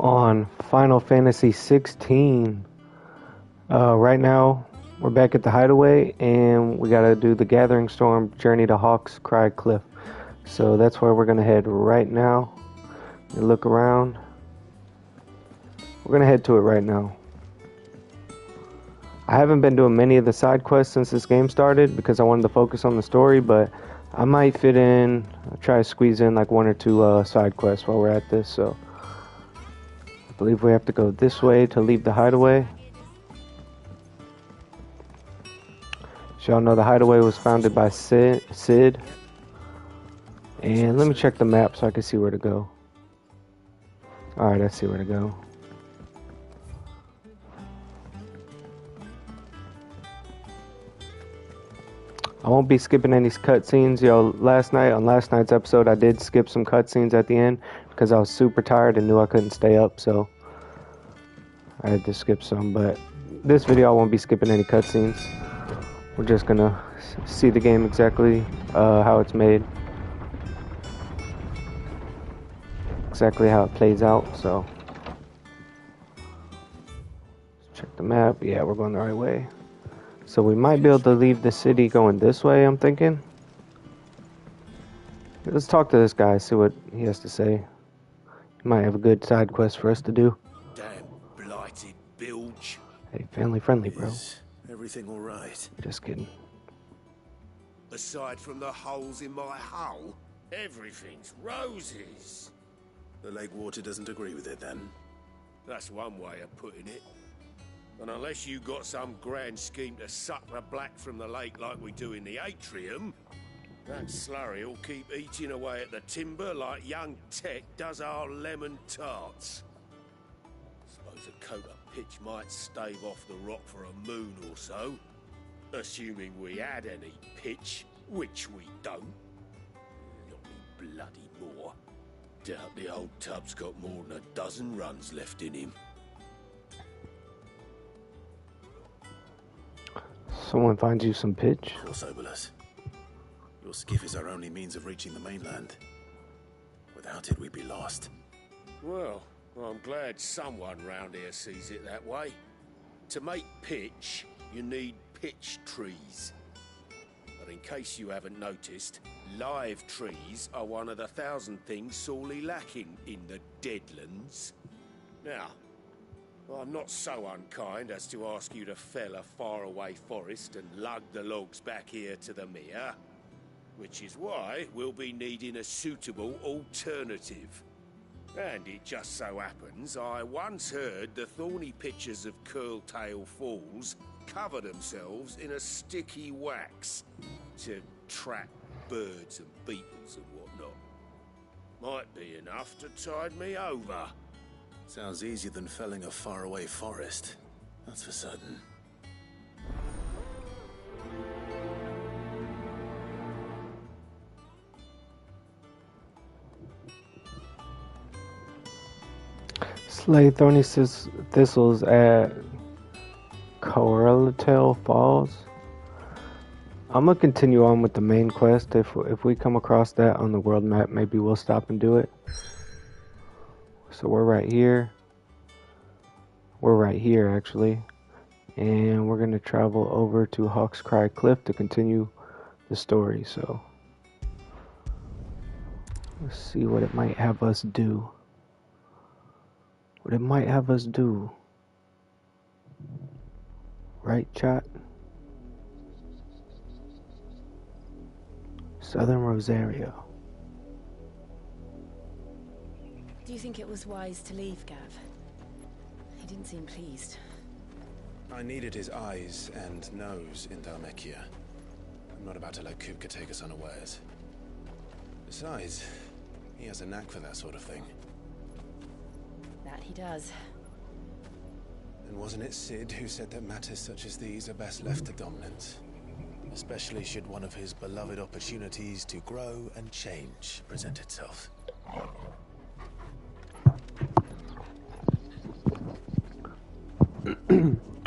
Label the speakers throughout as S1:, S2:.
S1: on Final Fantasy 16. Right now, we're back at the Hideaway, and we gotta do the Gathering Storm Journey to Hawk's Cry Cliff. So that's where we're gonna head right now. You look around. We're gonna head to it right now. I haven't been doing many of the side quests since this game started because I wanted to focus on the story, but I might fit in, try to squeeze in like one or two side quests while we're at this. So I believe we have to go this way to leave the Hideaway. So y'all know the Hideaway was founded by Sid. And let me check the map so I can see where to go. Alright, I see where to go. I won't be skipping any cutscenes. On last night's episode, I did skip some cutscenes at the end because I was super tired and knew I couldn't stay up, so I had to skip some. But this video, I won't be skipping any cutscenes. We're just gonna see the game exactly how it's made, exactly how it plays out. So check the map. Yeah, we're going the right way. So we might be able to leave the city going this way, I'm thinking. Let's talk to this guy, see what he has to say. He might have a good side quest for us to do.
S2: Damn blighted bilge.
S1: Hey, family friendly, bro.
S2: Is everything all right?
S1: Just kidding.
S2: Aside from the holes in my hull, everything's roses.
S3: The lake water doesn't agree with it, then?
S2: That's one way of putting it. And unless you got some grand scheme to suck the black from the lake like we do in the atrium, that slurry will keep eating away at the timber like young Tech does our lemon tarts. Suppose a coat of pitch might stave off the rock for a moon or so, assuming we had any pitch, which we don't. Not me bloody more. Doubt the old tub's got more than a dozen runs left in him.
S1: Someone finds you some pitch.
S3: Of course, Obolus. Your skiff is our only means of reaching the mainland. Without it, we'd be lost.
S2: Well, I'm glad someone round here sees it that way. To make pitch, you need pitch trees. But in case you haven't noticed, live trees are one of the 1,000 things sorely lacking in the Deadlands. Now, I'm not so unkind as to ask you to fell a faraway forest and lug the logs back here to the mere, which is why we'll be needing a suitable alternative. And it just so happens I once heard the thorny pitchers of Curltail Falls cover themselves in a sticky wax to trap birds and beetles and whatnot. Might be enough to tide me over.
S3: Sounds easier than felling a faraway forest. That's for certain.
S1: Slay thorny thistles at Curltail Falls. I'm gonna continue on with the main quest. If we come across that on the world map, maybe we'll stop and do it. So we're right here. We're right here, actually. And we're going to travel over to Hawk's Cry Cliff to continue the story. So let's see what it might have us do. What it might have us do. Right, chat? Southern Rosario.
S4: Do you think it was wise to leave, Gav? He didn't seem pleased.
S3: I needed his eyes and nose in Dhalmekia. I'm not about to let Kupka take us unawares. Besides, he has a knack for that sort of thing.
S4: That he does.
S3: And wasn't it Sid who said that matters such as these are best left to dominance? Especially should one of his beloved opportunities to grow and change present itself.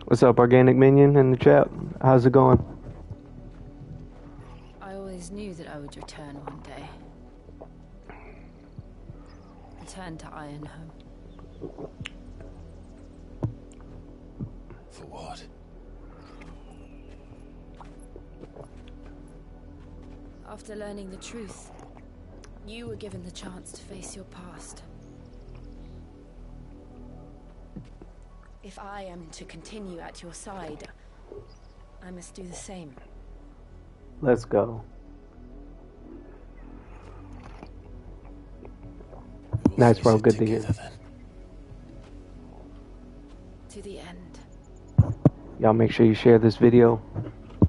S1: What's up, Organic Minion in the chat? How's it going?
S4: I always knew that I would return one day. Return to Ironhome.
S3: For what?
S4: After learning the truth, you were given the chance to face your past. If I am to continue at your side, I must do the same.
S1: Let's go.
S3: We'll
S1: Nice,
S3: face
S1: bro.
S3: it
S1: Good to hear.
S3: together, then.
S4: To the end.
S1: Y'all make sure you share this video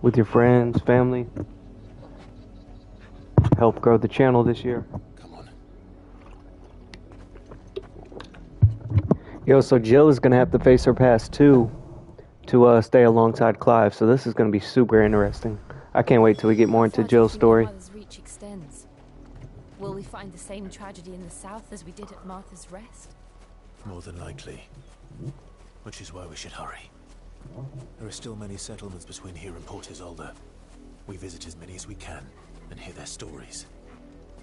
S1: with your friends, family. Help grow the channel this year.
S3: Come on.
S1: Yo, so Jill is going to have to face her past too to stay alongside Clive. So this is going to be super interesting. I can't wait till we get more into Jill's story.
S4: Mother's reach extends. Will we find the same tragedy in the south as we did at Martha's Rest?
S3: More than likely. Which is why we should hurry. There are still many settlements between here and Port Isolde. We visit as many as we can and hear their stories.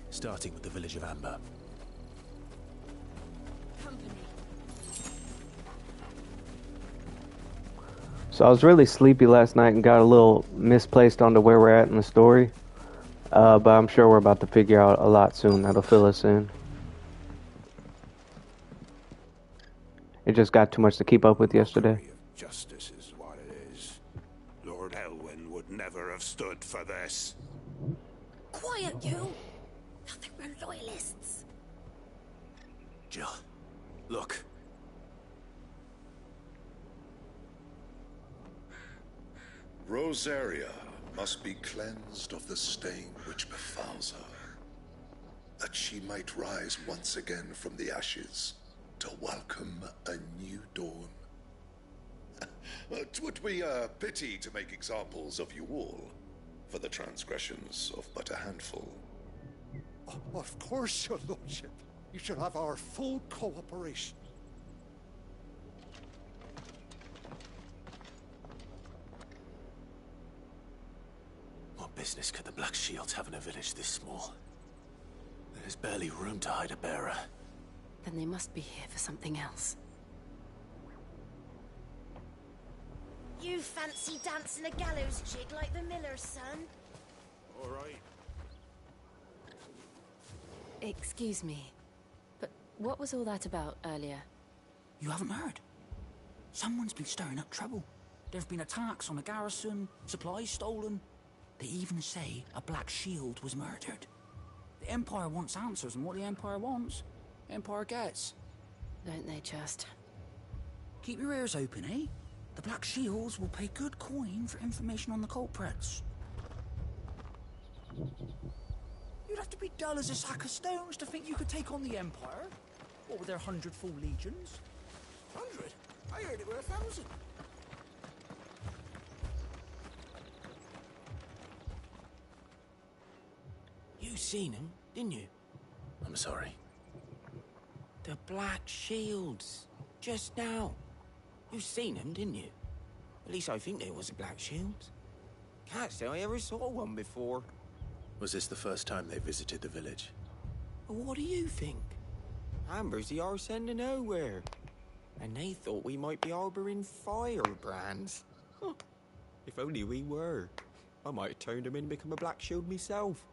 S3: Starting with the village of Amber.
S4: Company.
S1: So I was really sleepy last night and got a little misplaced onto where we're at in the story. But I'm sure we're about to figure out a lot soon that'll fill us in. It just got too much to keep up with yesterday.
S5: Mockery of justice is what it is. Lord Elwyn would never have stood for this.
S6: Quiet, you! Nothing we're loyalists.
S3: Jill, look.
S7: Rosaria must be cleansed of the stain which befouls her, that she might rise once again from the ashes to welcome a new dawn. 'Twould be a pity to make examples of you all for the transgressions of but a handful.
S8: Of course, your lordship. You should have our full cooperation.
S3: What business could the Black Shields have in a village this small? There's barely room to hide a bearer.
S4: Then they must be here for something else.
S6: You fancy dancing a gallows jig like the miller's son?
S5: All right.
S4: Excuse me, but what was all that about earlier?
S9: You haven't heard? Someone's been stirring up trouble. There've been attacks on the garrison, supplies stolen. They even say a Black Shield was murdered. The Empire wants answers, and what the Empire wants, Empire gets.
S4: Don't they just?
S9: Keep your ears open, eh? The Black Shields will pay good coin for information on the culprits. You'd have to be dull as a sack of stones to think you could take on the Empire. What with their 100 full legions? 100? I heard it were 1,000.
S10: You seen him, didn't you?
S3: I'm sorry.
S10: The Black Shields. Just now. You seen him, didn't you? At least I think there was a Black Shield. Can't say I ever saw one before.
S3: Was this the first time they visited the village?
S10: But what do you think? Amber's the arse end of nowhere. And they thought we might be harboring firebrands. Huh. If only we were. I might have turned him in and become a Black Shield myself.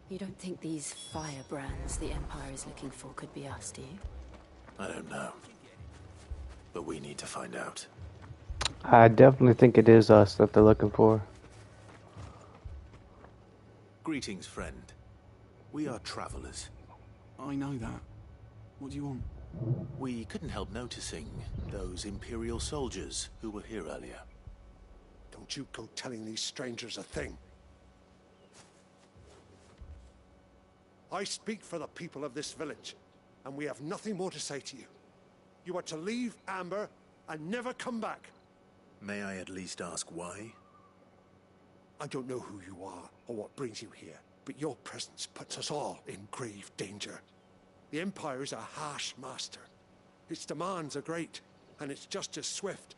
S4: You don't think these firebrands the Empire is looking for could be us, do you?
S3: I don't know. But we need to find out.
S1: I definitely think it is us that they're looking for.
S3: Greetings, friend. We are travelers.
S9: I know that. What do you want?
S3: We couldn't help noticing those Imperial soldiers who were here earlier.
S8: Don't you go telling these strangers a thing. I speak for the people of this village, and we have nothing more to say to you. You are to leave Amber and never come back.
S3: May I at least ask why?
S8: I don't know who you are or what brings you here, but your presence puts us all in grave danger. The Empire is a harsh master. Its demands are great, and its justice swift.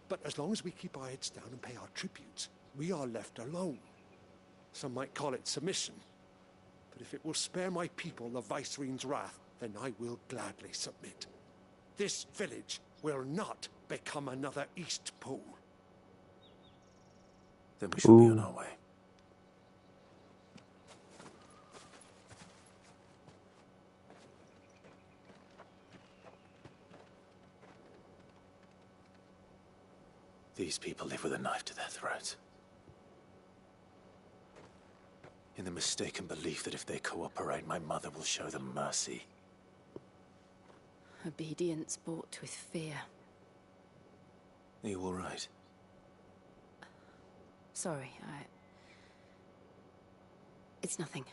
S8: But as long as we keep our heads down and pay our tributes, we are left alone. Some might call it submission. But if it will spare my people the Viceroy's wrath, then I will gladly submit. This village will not become another Eastpool.
S3: Then we shall be on our way. These people live with a knife to their throats. In the mistaken belief that if they cooperate, my mother will show them mercy.
S4: Obedience bought with fear.
S3: Are you all right?
S4: Sorry, It's nothing.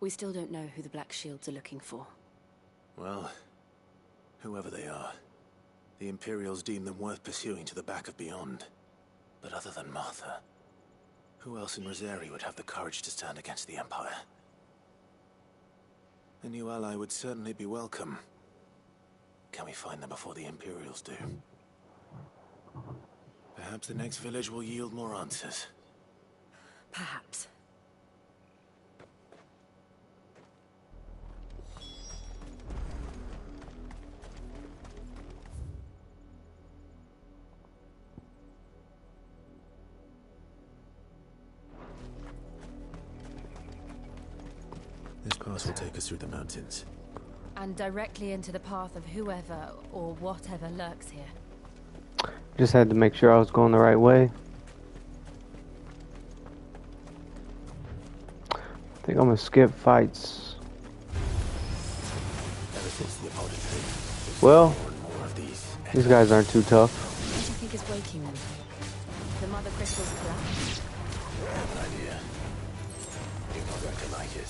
S4: We still don't know who the Black Shields are looking for.
S3: Well, whoever they are, the Imperials deem them worth pursuing to the back of beyond. But other than Martha, who else in Rosari would have the courage to stand against the Empire? A new ally would certainly be welcome. Can we find them before the Imperials do? Perhaps the next village will yield more answers.
S4: Perhaps.
S3: This pass will take us through the mountains.
S4: And directly into the path of whoever or whatever lurks here.
S1: Just had to make sure I was going the right way. I think I'm gonna skip fights.
S3: Ever since the Apodicate,
S1: Well,
S3: more of
S1: these guys aren't too tough.
S4: What do you think is waking them? The Mother Crystal's collapse?
S3: I have an idea. You're not going to like it.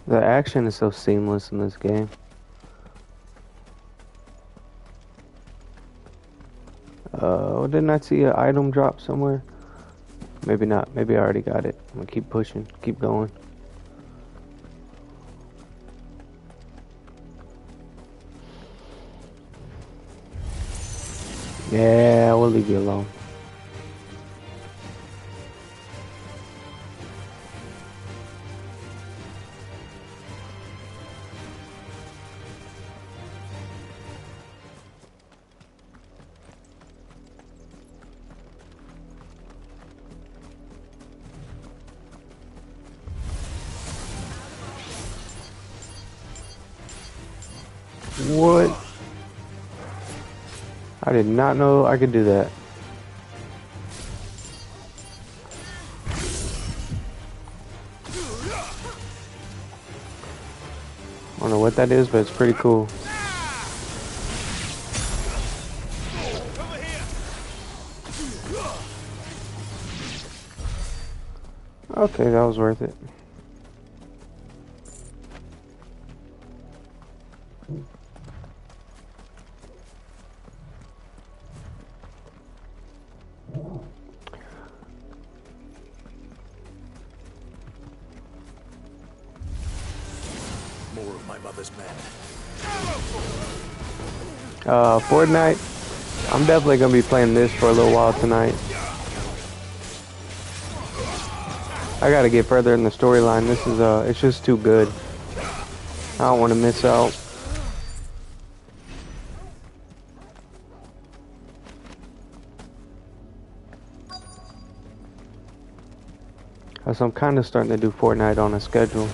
S1: The action is so seamless in this game. Didn't I see an item drop somewhere? Maybe not. Maybe I already got it. I'm gonna keep pushing. Keep going. Yeah, we'll leave you alone. What? I did not know I could do that. I don't know what that is, but it's pretty cool. Okay, that was worth it.
S3: More of my mother's men.
S1: Fortnite. I'm definitely gonna be playing this for a little while tonight. I gotta get further in the storyline. This is it's just too good. I don't want to miss out. So I'm kind of starting to do Fortnite on a schedule.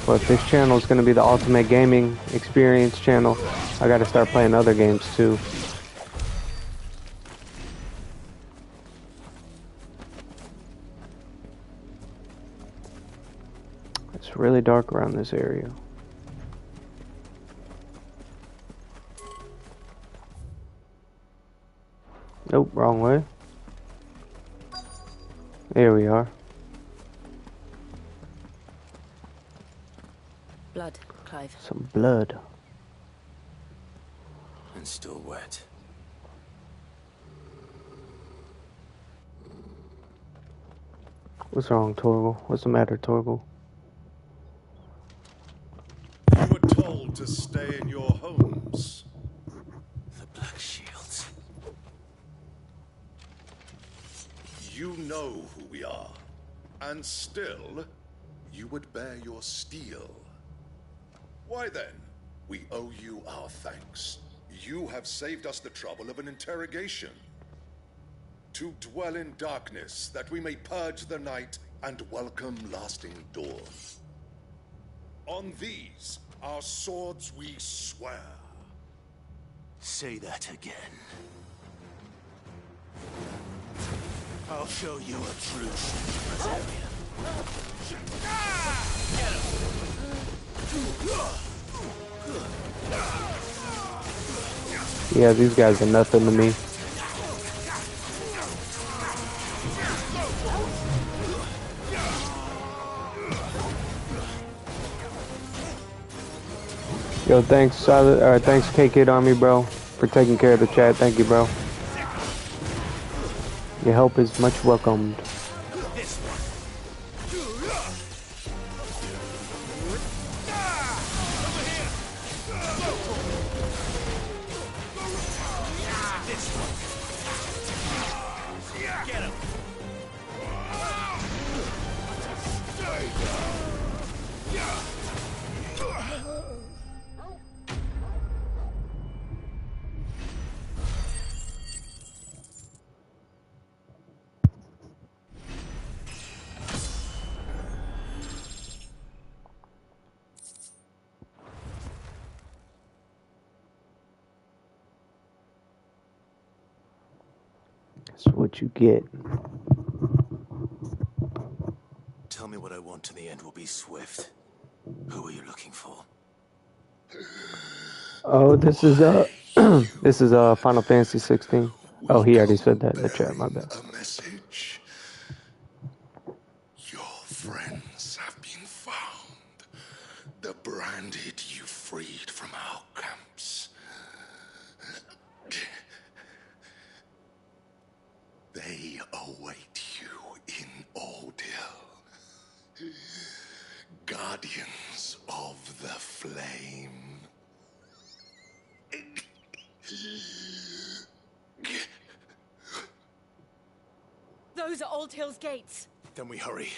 S1: But this channel is going to be the ultimate gaming experience channel. I got to start playing other games too. It's really dark around this area. Nope, wrong way. There we are.
S4: Blood, Clive.
S1: Some blood.
S3: And still wet.
S1: What's wrong, Torgal? What's the matter, Torgal?
S5: You were told to stay in your homes.
S3: The Black Shields.
S7: You know who we are. And still, you would bear your steel. Why then? We owe you our thanks. You have saved us the trouble of an interrogation. To dwell in darkness, that we may purge the night and welcome lasting dawn. On these, our swords we swear.
S2: Say that again. I'll show you a true Brazilian. Get him!
S1: Yeah, these guys are nothing to me. Yo, thanks, thanks KKid Army, bro, for taking care of the chat. Thank you, bro. Your help is much welcomed. That's what you get.
S2: Tell me what I want and the end will be swift. Who are you looking for?
S1: Oh, this is this is Final Fantasy 16. Oh, he already said that in the chat, my bad.
S7: A message. Your friends have been found. The branded you freed from our camps. They await you in Ordeal. Guardians of the Flame.
S4: Those are Old Hill's gates.
S2: Then we hurry.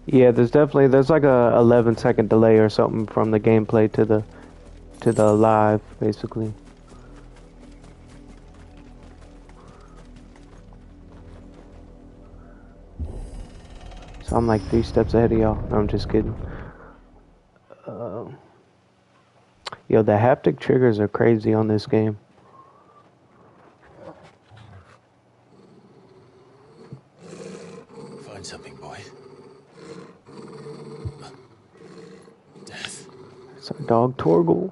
S1: Yeah, there's like a 11-second delay or something from the gameplay to the live, basically. So I'm like 3 steps ahead of y'all. No, I'm just kidding. Yo, the haptic triggers are crazy on this game.
S2: Find something, boy. Death.
S1: It's our dog Torgal.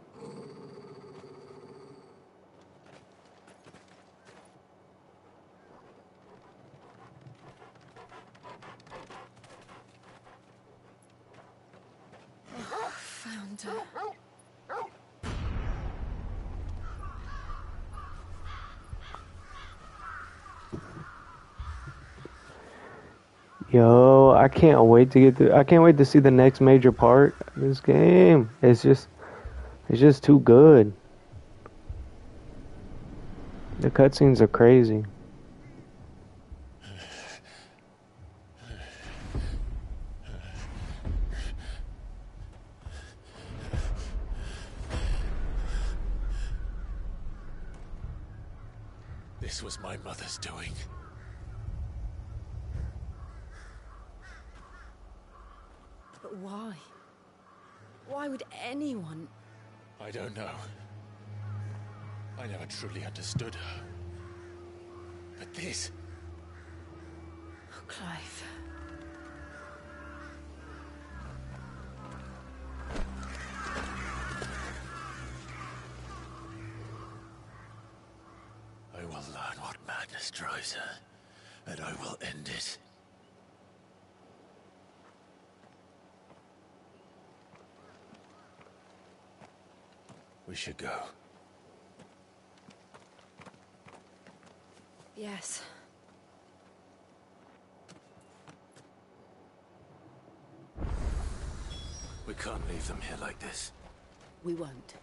S4: Found her.
S1: Yo, I can't wait to get through. I can't wait to see the next major part of this game. It's just too good. The cutscenes are crazy.
S2: This was my mother's doing.
S4: But why? Why would anyone?
S2: I don't know. I never truly understood her. But this...
S4: Oh, Clive.
S2: I will learn what madness drives her, and I will end it. We should go.
S4: Yes.
S2: We can't leave them here like this.
S4: We won't.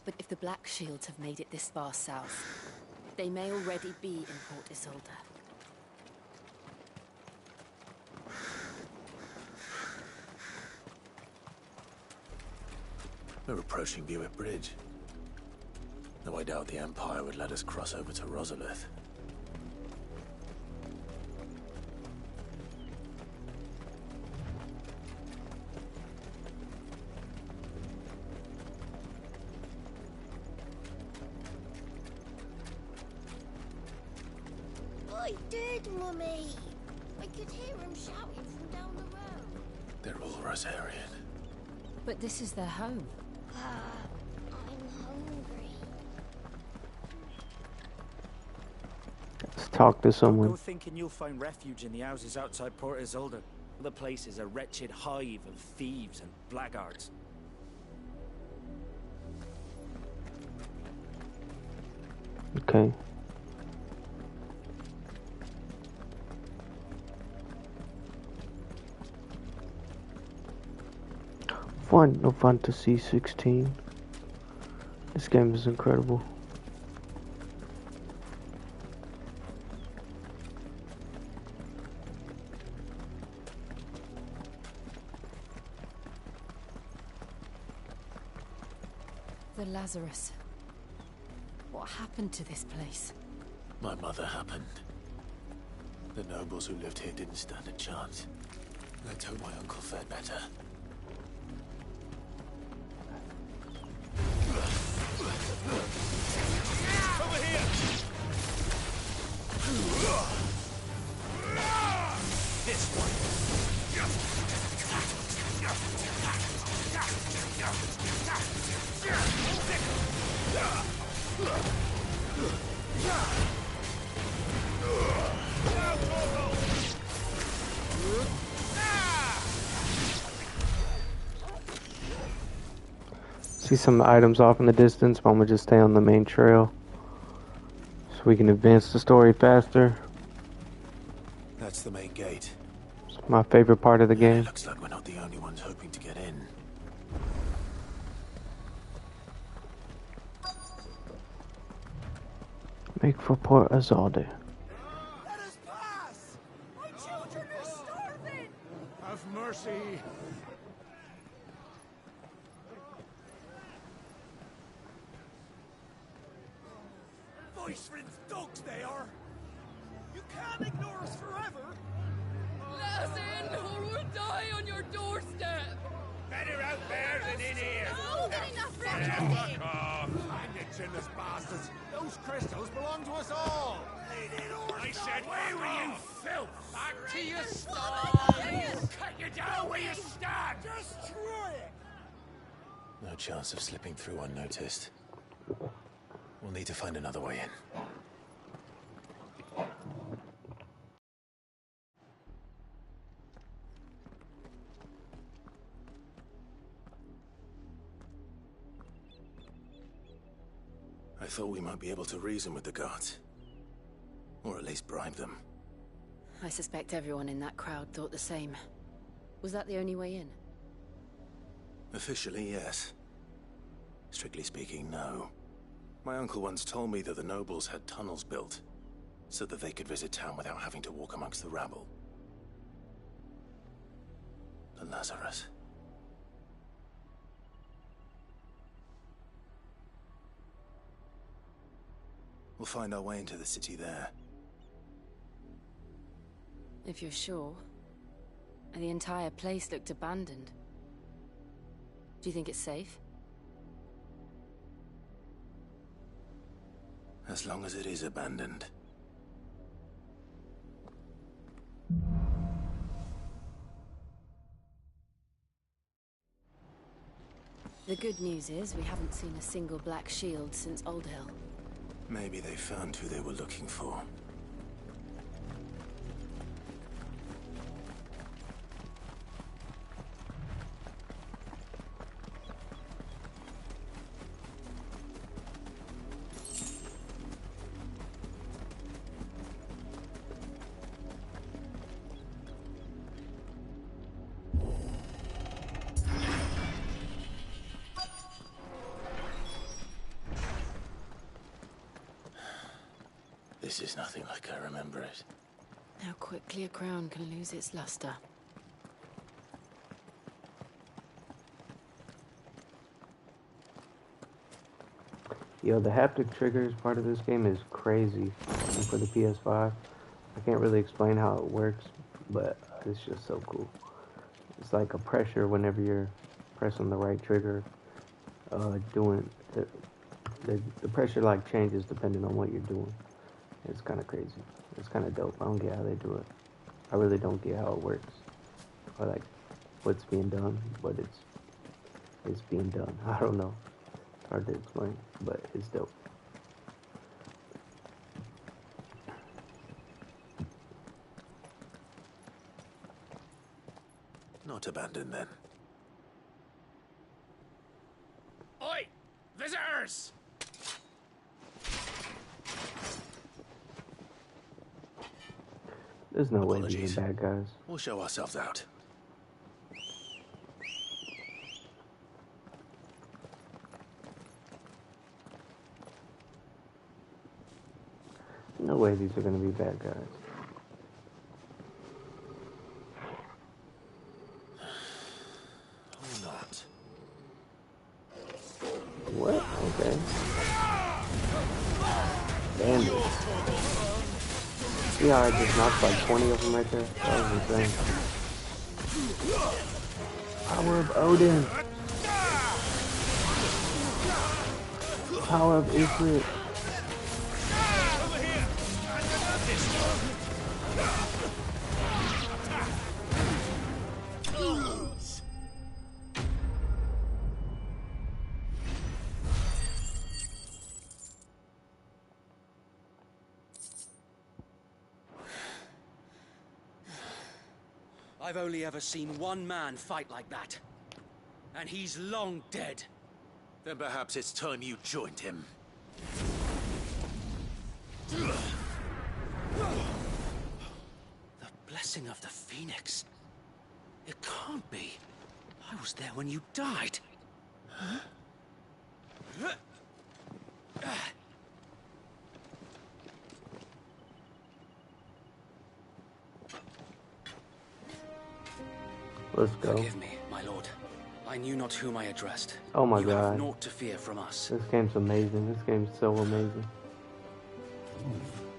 S4: But if the Black Shields have made it this far south, they may already be in Port Isolde.
S3: We're approaching Buick Bridge. Though I doubt the Empire would let us cross over to Rosalith.
S6: I did, Mummy. I could hear him shouting from down the road.
S3: They're all Rosarian.
S4: But this is their home.
S6: I'm hungry.
S1: Let's talk to someone.
S11: Don't go thinking you'll find refuge in the houses outside Port Isolde. The place is a wretched hive of thieves and blackguards.
S1: Okay. Final Fantasy 16. This game is incredible.
S4: The Lazarus. What happened to this place?
S3: My mother happened. The nobles who lived here didn't stand a chance. Let's hope my uncle fared better.
S2: Over here! This
S1: See some items off in the distance, but I'm gonna just stay on the main trail so we can advance the story faster.
S3: That's the main gate.
S1: It's my favorite part of the game.
S3: Looks like we're not the only ones hoping to get in.
S1: Make for Port Isolde.
S6: Let us pass! My children are starving!
S8: Have mercy.
S2: Voice-rinsed dogs they are! You can't ignore us forever!
S12: Let us in, or we'll die on your doorstep!
S2: Better out there than in here!
S6: Oh, good enough for
S2: Fuck off!
S8: Hang it, chinless bastards. Those crystals belong to us all.
S2: I said, where were you, filth? Back to your
S6: stall!
S2: Cut you down where you stand!
S6: Destroy it!
S3: No chance of slipping through unnoticed. We'll need to find another way in. I thought we might be able to reason with the guards. Or at least bribe them.
S4: I suspect everyone in that crowd thought the same. Was that the only way in?
S3: Officially, yes. Strictly speaking, no. My uncle once told me that the nobles had tunnels built, so that they could visit town without having to walk amongst the rabble. The Lazarus. We'll find our way into the city there.
S4: If you're sure. The entire place looked abandoned. Do you think it's safe?
S3: As long as it is abandoned.
S4: The good news is we haven't seen a single Black Shield since Old Hill.
S3: Maybe they found who they were looking for. This is nothing like I remember it.
S4: How quickly a crown can lose its luster.
S1: Yo, the haptic triggers part of this game is crazy for the PS5. I can't really explain how it works, but it's just so cool. It's like a pressure whenever you're pressing the right trigger. Doing the pressure like changes depending on what you're doing. It's kind of crazy. It's kind of dope. I don't get how they do it. I really don't get how it works, or like what's being done, but it's being done. I don't know. It's hard to explain, but it's dope.
S3: Not abandoned then.
S2: Oi! Visitors!
S1: There's no way these are bad guys.
S3: We'll show ourselves out.
S1: No way these are gonna be bad guys.
S3: Or not.
S1: What? Okay. Bandits. See how I just knocked like 20 of them right there? That was insane. Power of Odin. Power of Ifrit.
S9: I've only ever seen one man fight like that. And he's long dead.
S3: Then perhaps it's time you joined him.
S9: The blessing of the Phoenix. It can't be. I was there when you died. Huh?
S1: Let's go.
S9: Forgive me, my lord. I knew not whom I addressed.
S1: Oh my
S9: you
S1: god.
S9: have naught to fear from us.
S1: This game's amazing. This game's so amazing.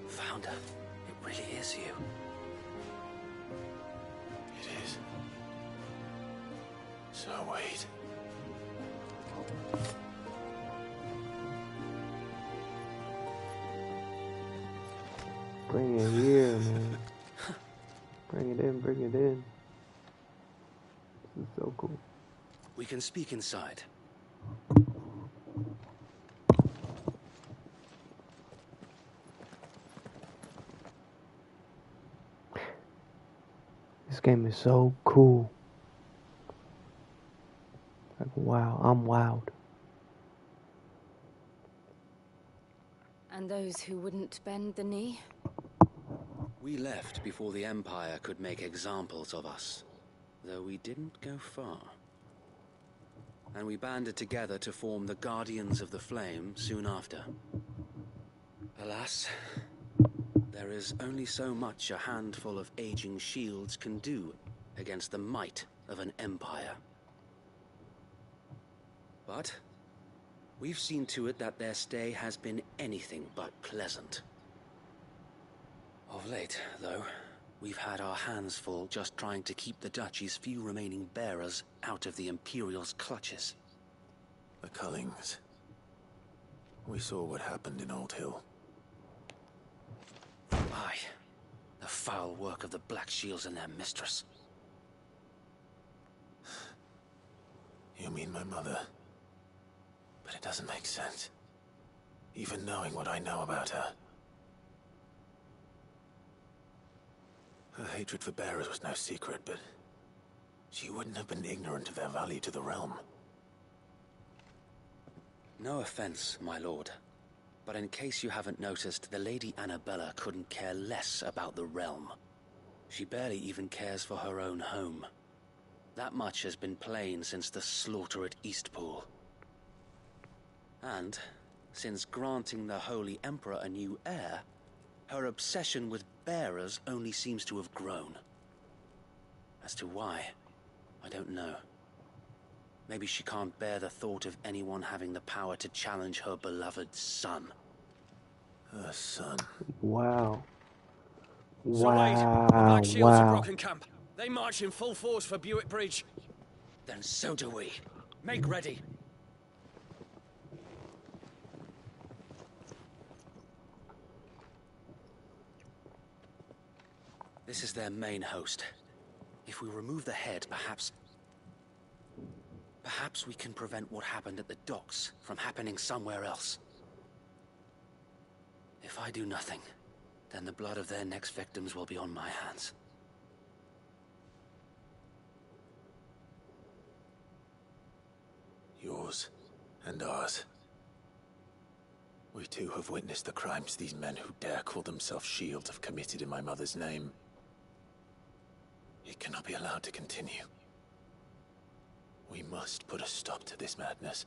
S9: Founder, it really is you.
S3: It is. So wait.
S1: Bring it here, man. Bring it in, bring it in. This is so cool.
S9: We can speak inside.
S1: This game is so cool. Like, wow, I'm wowed.
S4: And those who wouldn't bend the knee?
S9: We left before the Empire could make examples of us, though we didn't go far. And we banded together to form the Guardians of the Flame soon after. Alas, there is only so much a handful of aging shields can do against the might of an empire. But we've seen to it that their stay has been anything but pleasant. Of late, though, we've had our hands full just trying to keep the Duchy's few remaining bearers out of the Imperial's clutches.
S3: The Cullings. We saw what happened in Old Hill.
S9: Aye, the foul work of the Black Shields and their mistress.
S3: You mean my mother? But it doesn't make sense. Even knowing what I know about her. Her hatred for bearers was no secret, but she wouldn't have been ignorant of their value to the realm.
S9: No offense, my lord, but in case you haven't noticed, the Lady Annabella couldn't care less about the realm. She barely even cares for her own home. That much has been plain since the slaughter at Eastpool. And, since granting the Holy Emperor a new heir,
S13: Her obsession with bearers only seems to have grown. As to why, I don't know. Maybe she can't bear the thought of anyone having the power to challenge her beloved son.
S3: Her son.
S1: Wow.
S11: So wait, the Black Shields have broken camp. They march in full force for Buick Bridge.
S13: Then so do we. Make ready. This is their main host. If we remove the head, perhaps we can prevent what happened at the docks from happening somewhere else. If I do nothing, then the blood of their next victims will be on my hands.
S3: Yours and ours. We too have witnessed the crimes these men who dare call themselves Shield have committed in my mother's name. It cannot be allowed to continue. We must put a stop to this madness.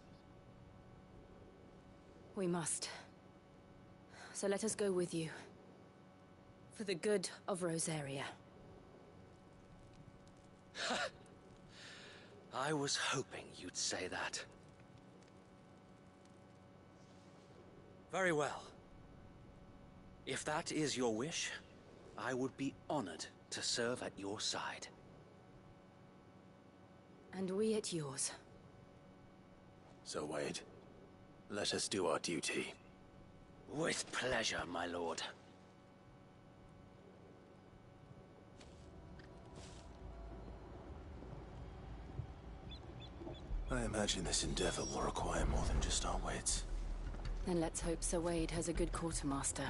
S4: We must. So let us go with you. For the good of Rosaria.
S13: I was hoping you'd say that. Very well. If that is your wish, I would be honored to serve at your side.
S4: And we at yours.
S3: So, Wade, let us do our duty.
S13: With pleasure, my lord.
S3: I imagine this endeavor will require more than just our wits.
S4: Then let's hope Sir Wade has a good quartermaster.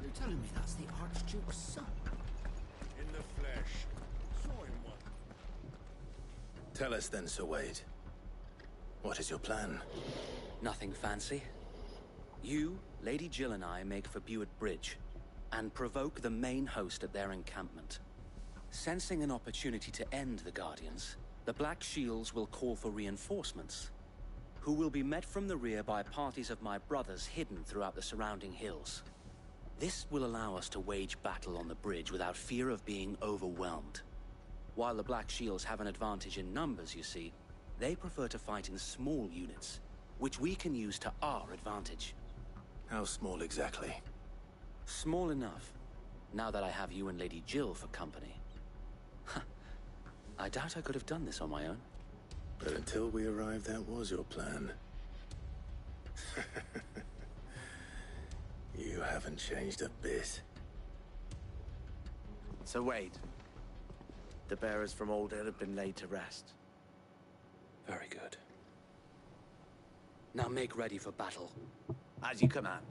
S9: You're telling me that's the Archduke's son?
S5: In the flesh. Saw him once.
S3: Tell us then, Sir Wade. What is your plan?
S13: Nothing fancy. You, Lady Jill and I make for Buick Bridge, and provoke the main host at their encampment. Sensing an opportunity to end the Guardians, the Black Shields will call for reinforcements, who will be met from the rear by parties of my brothers hidden throughout the surrounding hills. This will allow us to wage battle on the bridge without fear of being overwhelmed. While the Black Shields have an advantage in numbers, you see, they prefer to fight in small units, which we can use to our advantage.
S3: How small exactly?
S13: Small enough, now that I have you and Lady Jill for company. I doubt I could have done this on my own.
S3: But until we arrived, that was your plan. You haven't changed a bit.
S11: So Wade, the bearers from Old Hill have been laid to rest.
S13: Very good. Now make ready for battle.
S11: As you command.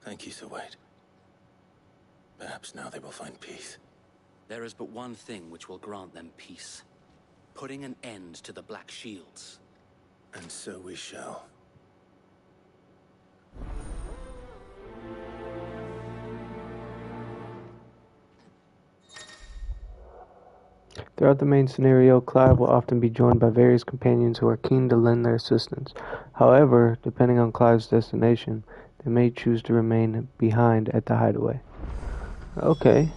S3: Thank you, Sir Wade. Perhaps now they will find peace.
S13: There is but one thing which will grant them peace. Putting an end to the Black Shields.
S3: And so we shall.
S1: Throughout the main scenario, Clive will often be joined by various companions who are keen to lend their assistance. However, depending on Clive's destination, they may choose to remain behind at the hideaway. Okay.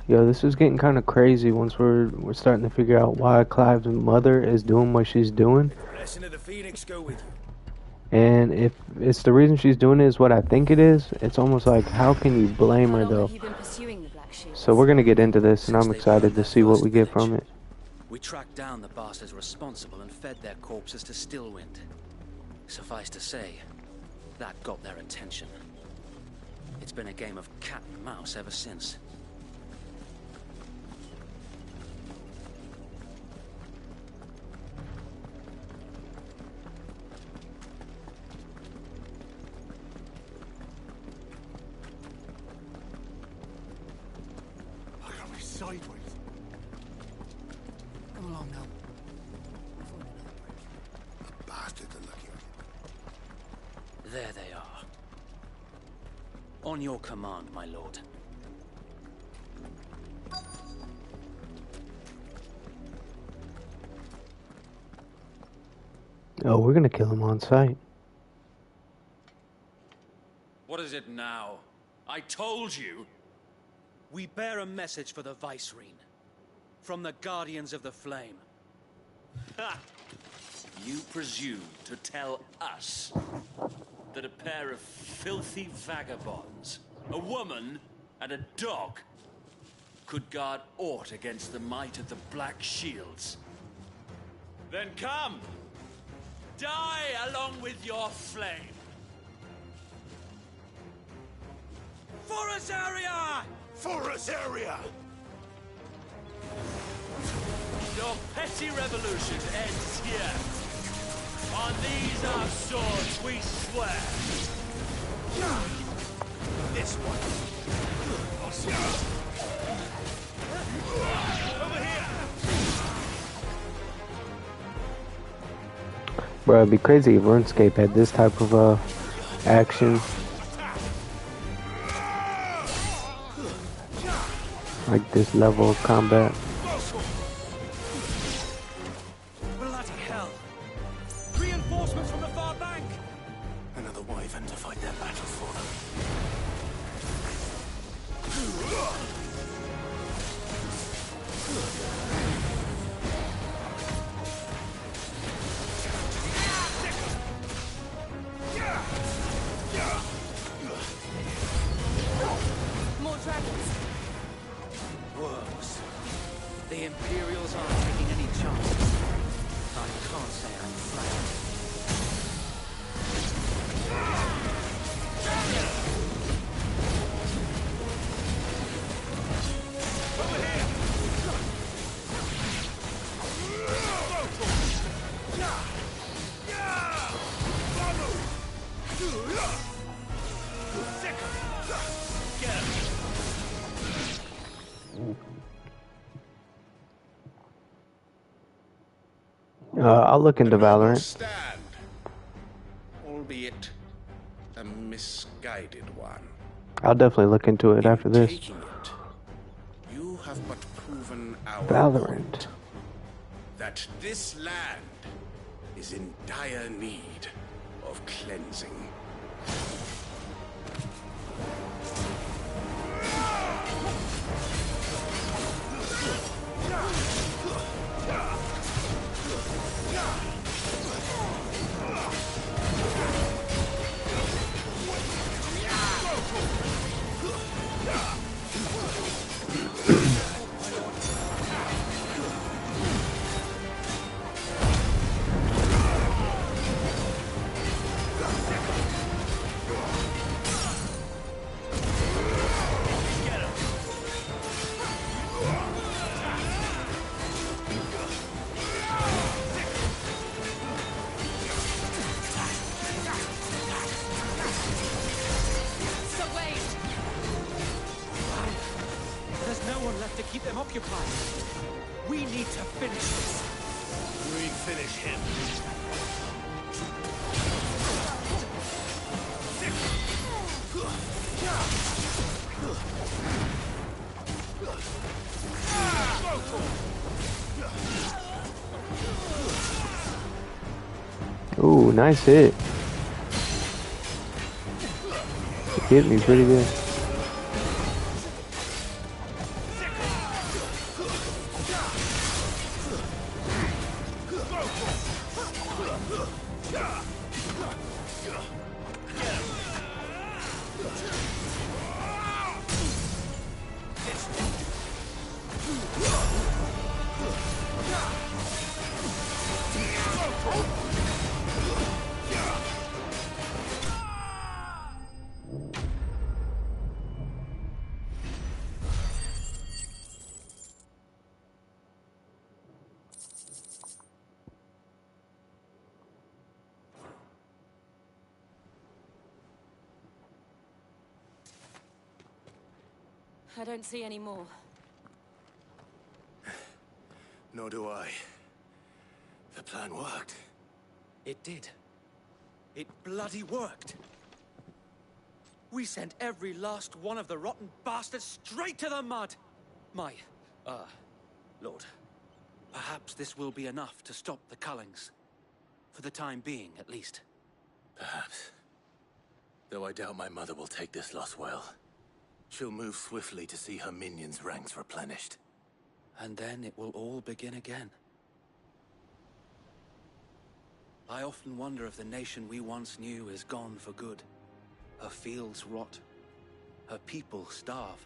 S1: Yo, this is getting kind of crazy once we're starting to figure out why Clive's mother is doing what she's doing.
S11: Blessing of the Phoenix go with you.
S1: And if it's the reason she's doing it is what I think it is, it's almost like, how can you blame her though? So we're gonna get into this, and I'm excited to see what we get from it.
S13: We tracked down the bastards responsible and fed their corpses to Stillwind. Suffice to say, that got their attention. It's been a game of cat and mouse ever since.
S8: I got me sideways.
S9: Come along now.
S8: The bastards are lucky.
S13: There they are. On your command, my lord.
S1: Oh, we're gonna kill him on sight.
S14: What is it now? I told you! We bear a message for the Vicereine. From the Guardians of the Flame. Ha! You presume to tell us that a pair of filthy vagabonds, a woman and a dog, could guard aught against the might of the Black Shields? Then come! Die along with your flame! For Azaria!
S5: For Azaria!
S14: Your petty revolution ends here. On these our swords we swear. This one. Over here.
S1: Bro, it'd be crazy if RuneScape had this type of action. Like this level of combat.
S11: Bloody hell! Reinforcements from the far bank!
S3: Another wyvern to fight their battle for them.
S4: More dragons.
S13: Worms. The Imperials aren't taking any chances. I can't say I'm flattered.
S1: I'll look into Valorant.
S2: Stand, albeit a misguided one.
S1: I'll definitely look into it after this.
S2: Taking it, you have but proven our
S1: Valorant.
S2: point that this land is in dire need of cleansing.
S11: There's no one left to keep them occupied. We need to finish this.
S2: We finish him.
S1: Ooh, nice hit. He hit me pretty good.
S4: I don't see any more.
S3: Nor do I. The plan worked.
S9: It did. It bloody worked. We sent every last one of the rotten bastards straight to the mud. My, Lord, perhaps this will be enough to stop the Cullings.
S13: For the time being, at least.
S3: Perhaps. Though I doubt my mother will take this loss well. She'll move swiftly to see her minions' ranks replenished.
S13: And then it will all begin again. I often wonder if the nation we once knew is gone for good. Her fields rot. Her people starve.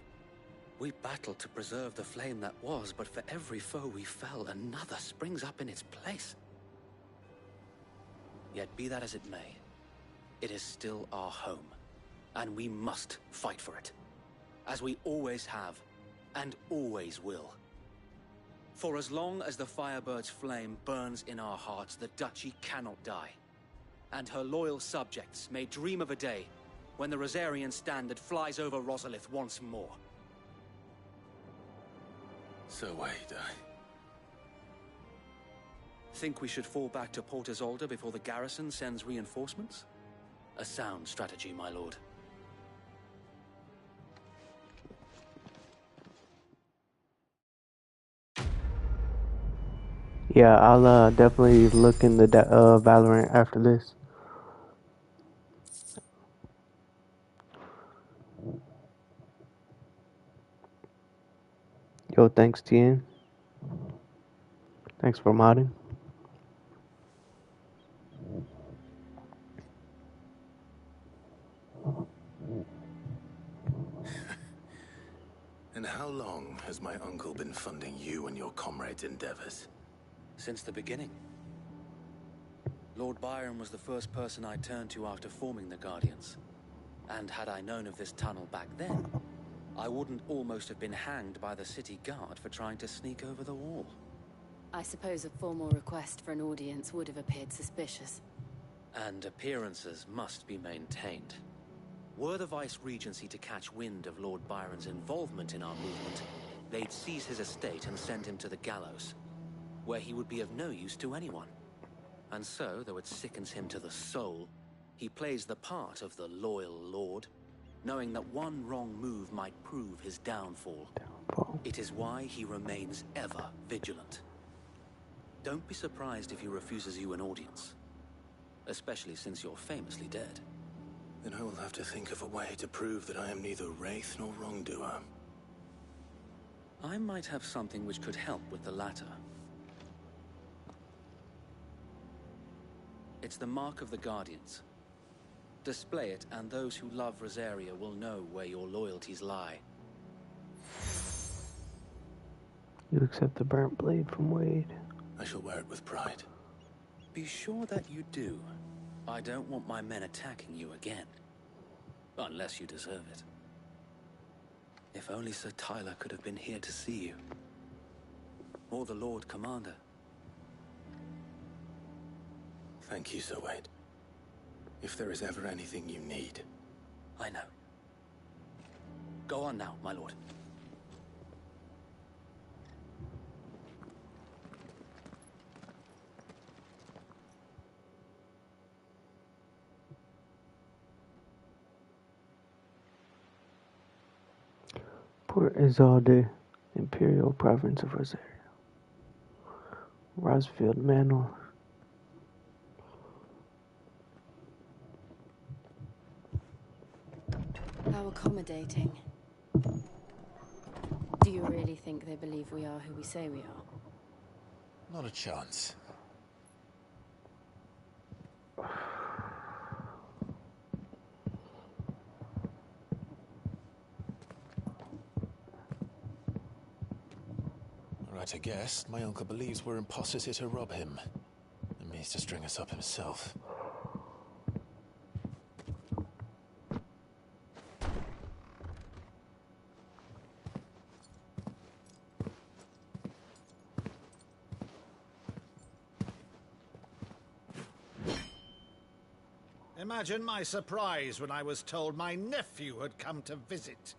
S13: We battled to preserve the flame that was, but for every foe we fell, another springs up in its place. Yet be that as it may, it is still our home, and we must fight for it. As we always have, and always will. For as long as the Firebird's flame burns in our hearts, the Duchy cannot die. And her loyal subjects may dream of a day when the Rosarian standard flies over Rosalith once more.
S3: So wait,
S13: Think we should fall back to Port Isolde before the garrison sends reinforcements? A sound strategy, my lord.
S1: Yeah, I'll definitely look into Valorant after this. Yo, thanks, Tien. Thanks for modding.
S3: And how long has my uncle been funding you and your comrades' endeavors?
S13: Since the beginning. Lord Byron was the first person I turned to after forming the Guardians. And had I known of this tunnel back then, I wouldn't almost have been hanged by the city guard for trying to sneak over the wall.
S4: I suppose a formal request for an audience would have appeared suspicious.
S13: And appearances must be maintained. Were the Vice-Regency to catch wind of Lord Byron's involvement in our movement, they'd seize his estate and send him to the gallows, where he would be of no use to anyone. And so, though it sickens him to the soul, he plays the part of the loyal lord, knowing that one wrong move might prove his downfall. It is why he remains ever vigilant. Don't be surprised if he refuses you an audience, especially since you're famously dead.
S3: Then I will have to think of a way to prove that I am neither wraith nor wrongdoer.
S13: I might have something which could help with the latter. It's the mark of the Guardians. Display it, and those who love Rosaria will know where your loyalties lie.
S1: You accept the burnt blade from Wade.
S3: I shall wear it with pride.
S13: Be sure that you do. I don't want my men attacking you again. Unless you deserve it. If only Sir Tyler could have been here to see you. Or the Lord Commander.
S3: Thank you, Sir Wade. If there is ever anything you need.
S13: I know. Go on now, my lord.
S1: Port Isolde, Imperial Province of Rosaria. Rosfield Manor.
S4: How accommodating. Do you really think they believe we are who we say we are?
S3: Not a chance. Right, I guess. My uncle believes we're imposters here to rob him. And means to string us up himself.
S15: Imagine my surprise when I was told my nephew had come to visit.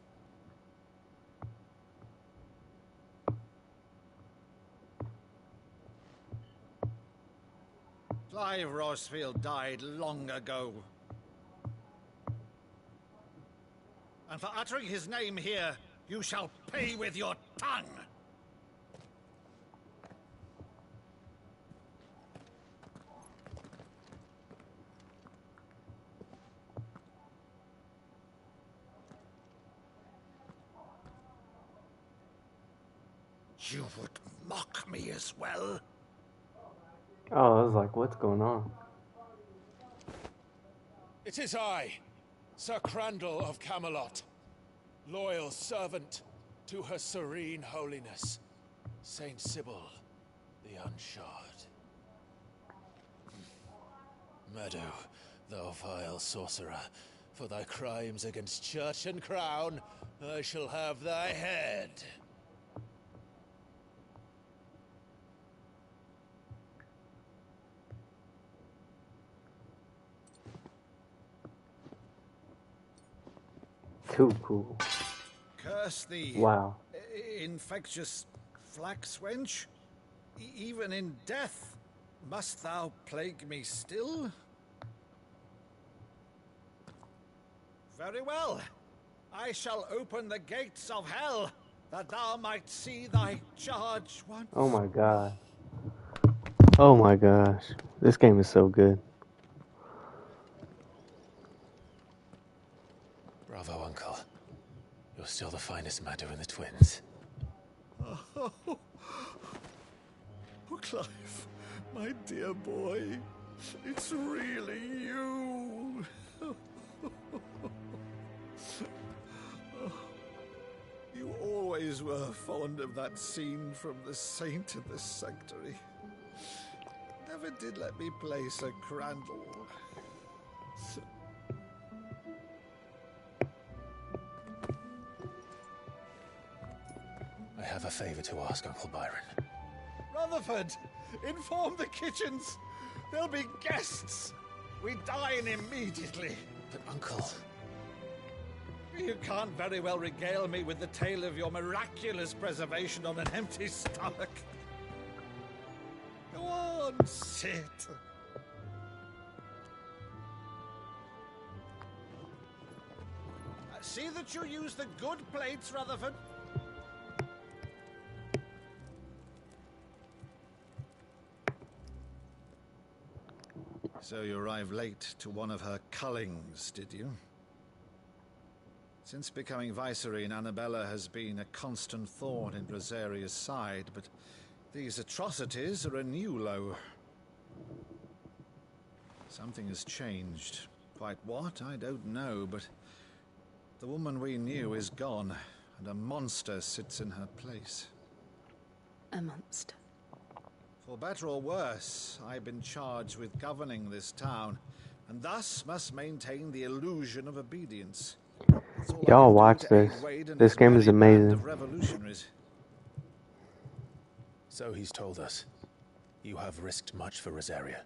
S15: Clive Rosfield died long ago. And for uttering his name here, you shall pay with your tongue! You would mock me as well?
S1: Oh, I was like, what's going on?
S2: It is I, Sir Crandall of Camelot, loyal servant to Her Serene Holiness, Saint Sybil the Unshod. Meadow, thou vile sorcerer, for thy crimes against church and crown, I shall have thy head.
S1: Too cool.
S15: Curse thee.
S1: Wow.
S15: Infectious flax wench. Even in death, must thou plague me still? Very well. I shall open the gates of hell, that thou might see thy charge once.
S1: Oh my god. Oh my gosh. This game is so good.
S3: Bravo, Uncle. You're still the finest Meadow in the twins.
S15: Oh, Clive, my dear boy, it's really you. You always were fond of that scene from The Saint in the Sanctuary. Never did let me play Sir Crandall.
S3: I have a favor to ask, Uncle Byron.
S15: Rutherford, inform the kitchens. There'll be guests. We dine immediately.
S3: But, Uncle...
S15: You can't very well regale me with the tale of your miraculous preservation on an empty stomach. Go on, sit. See that you use the good plates, Rutherford. So you arrived late to one of her cullings, did you? Since becoming Vicereine, Annabella has been a constant thorn in Rosaria's side, but these atrocities are a new low. Something has changed. Quite what, I don't know, but the woman we knew is gone, and a monster sits in her place.
S4: A monster.
S15: For better or worse, I've been charged with governing this town, and thus must maintain the illusion of obedience.
S1: Y'all watch this. This game is amazing.
S3: So he's told us. You have risked much for Rosaria.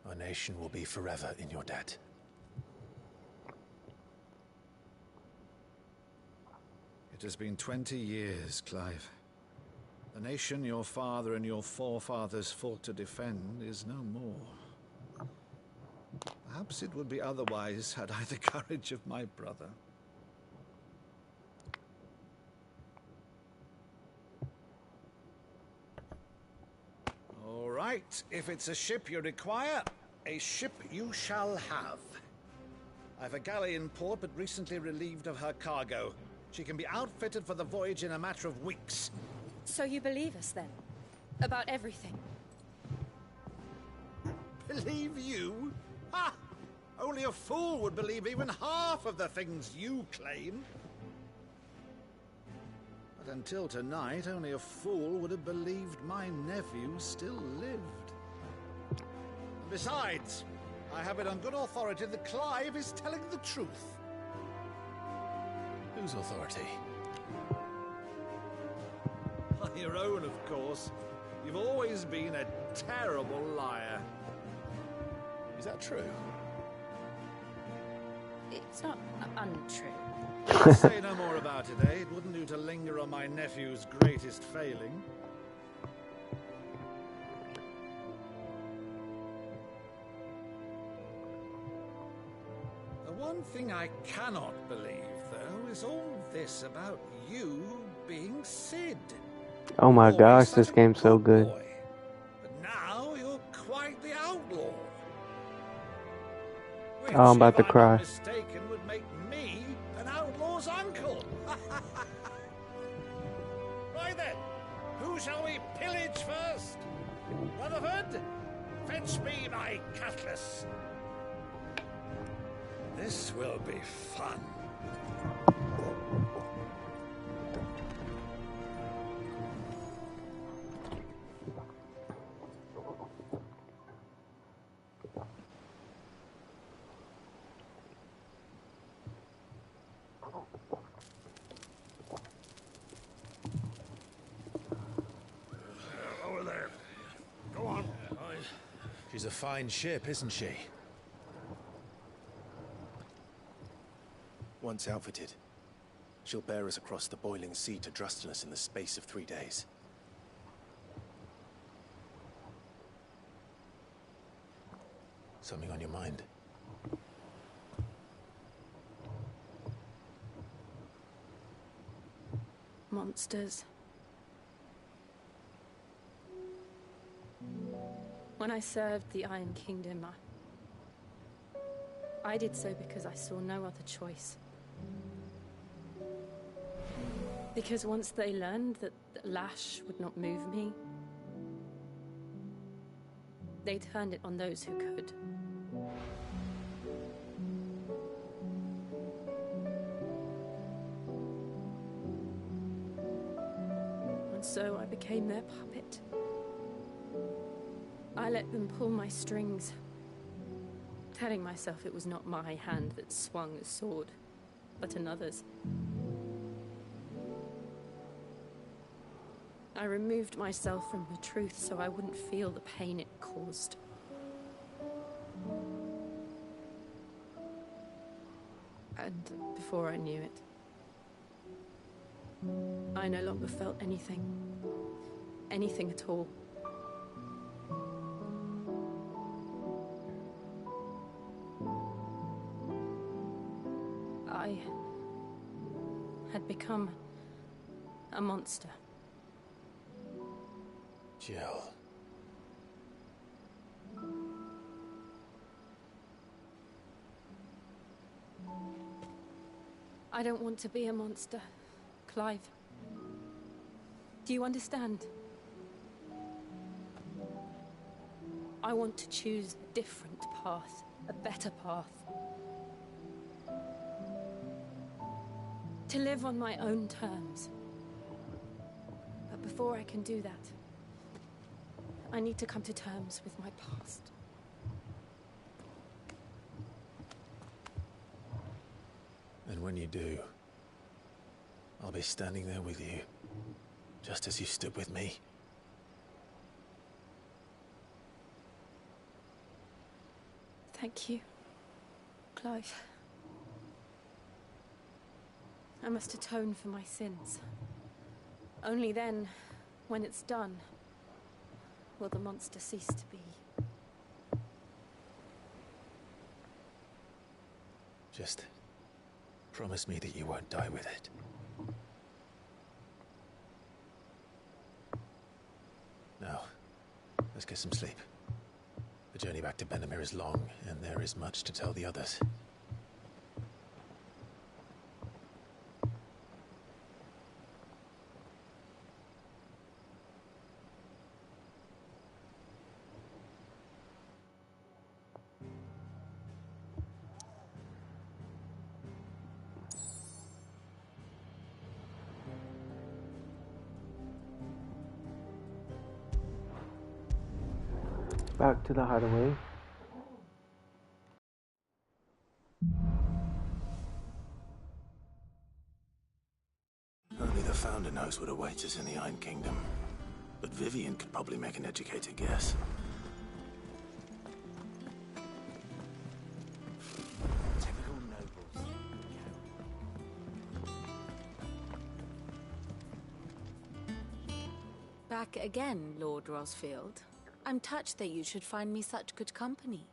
S3: Our nation will be forever in your debt.
S15: It has been 20 years, Clive. The nation your father and your forefathers fought to defend is no more. Perhaps it would be otherwise had I the courage of my brother. All right, if it's a ship you require, a ship you shall have. I've a galley in port, but recently relieved of her cargo. She can be outfitted for the voyage in a matter of weeks.
S4: So you believe us, then? About everything?
S15: Believe you? Ha! Only a fool would believe even half of the things you claim. But until tonight, only a fool would have believed my nephew still lived. And besides, I have it on good authority that Clive is telling the truth.
S3: Whose authority?
S15: Your own, of course. You've always been a terrible liar.
S3: Is that true?
S4: It's not untrue.
S15: Let's say no more about it, eh? It wouldn't do to linger on my nephew's greatest failing. The one thing I cannot believe, though, is all this about you being Cid.
S1: Oh my gosh, this game's so good.
S15: But now you're quite the outlaw. Which,
S1: Oh, I'm about to
S15: if I'm
S1: cry.
S15: not mistaken, would make me an outlaw's uncle. Right then,
S5: Who shall we pillage first? Rutherford, fetch me my cutlass. This will be fun. Over there. Go on.
S3: She's a fine ship, isn't she? Once outfitted, she'll bear us across the boiling sea to Drustinus in the space of 3 days. Something on your mind?
S4: Monsters. When I served the Iron Kingdom, I did so because I saw no other choice. Because once they learned that Lash would not move me, they turned it on those who could. And so I became their puppet. I let them pull my strings, telling myself it was not my hand that swung a sword, but another's. I removed myself from the truth so I wouldn't feel the pain it caused. And before I knew it, I no longer felt anything. Anything at all. I had become a monster.
S3: Jill.
S4: I don't want to be a monster, Clive. Do you understand? I want to choose a different path, a better path. To live on my own terms. But before I can do that, I need to come to terms with my past.
S3: And when you do, I'll be standing there with you, just as you stood with me.
S4: Thank you, Clive. I must atone for my sins. Only then, when it's done, will the monster cease to be.
S3: Just promise me that you won't die with it. Now, let's get some sleep. The journey back to Benamir is long, and there is much to tell the others.
S1: Back to the hideaway.
S3: Only the Founder knows what awaits us in the Iron Kingdom. But Vivian could probably make an educated guess.
S11: Typical nobles.
S16: Back again, Lord Rosfield. I'm touched that you should find me such good company.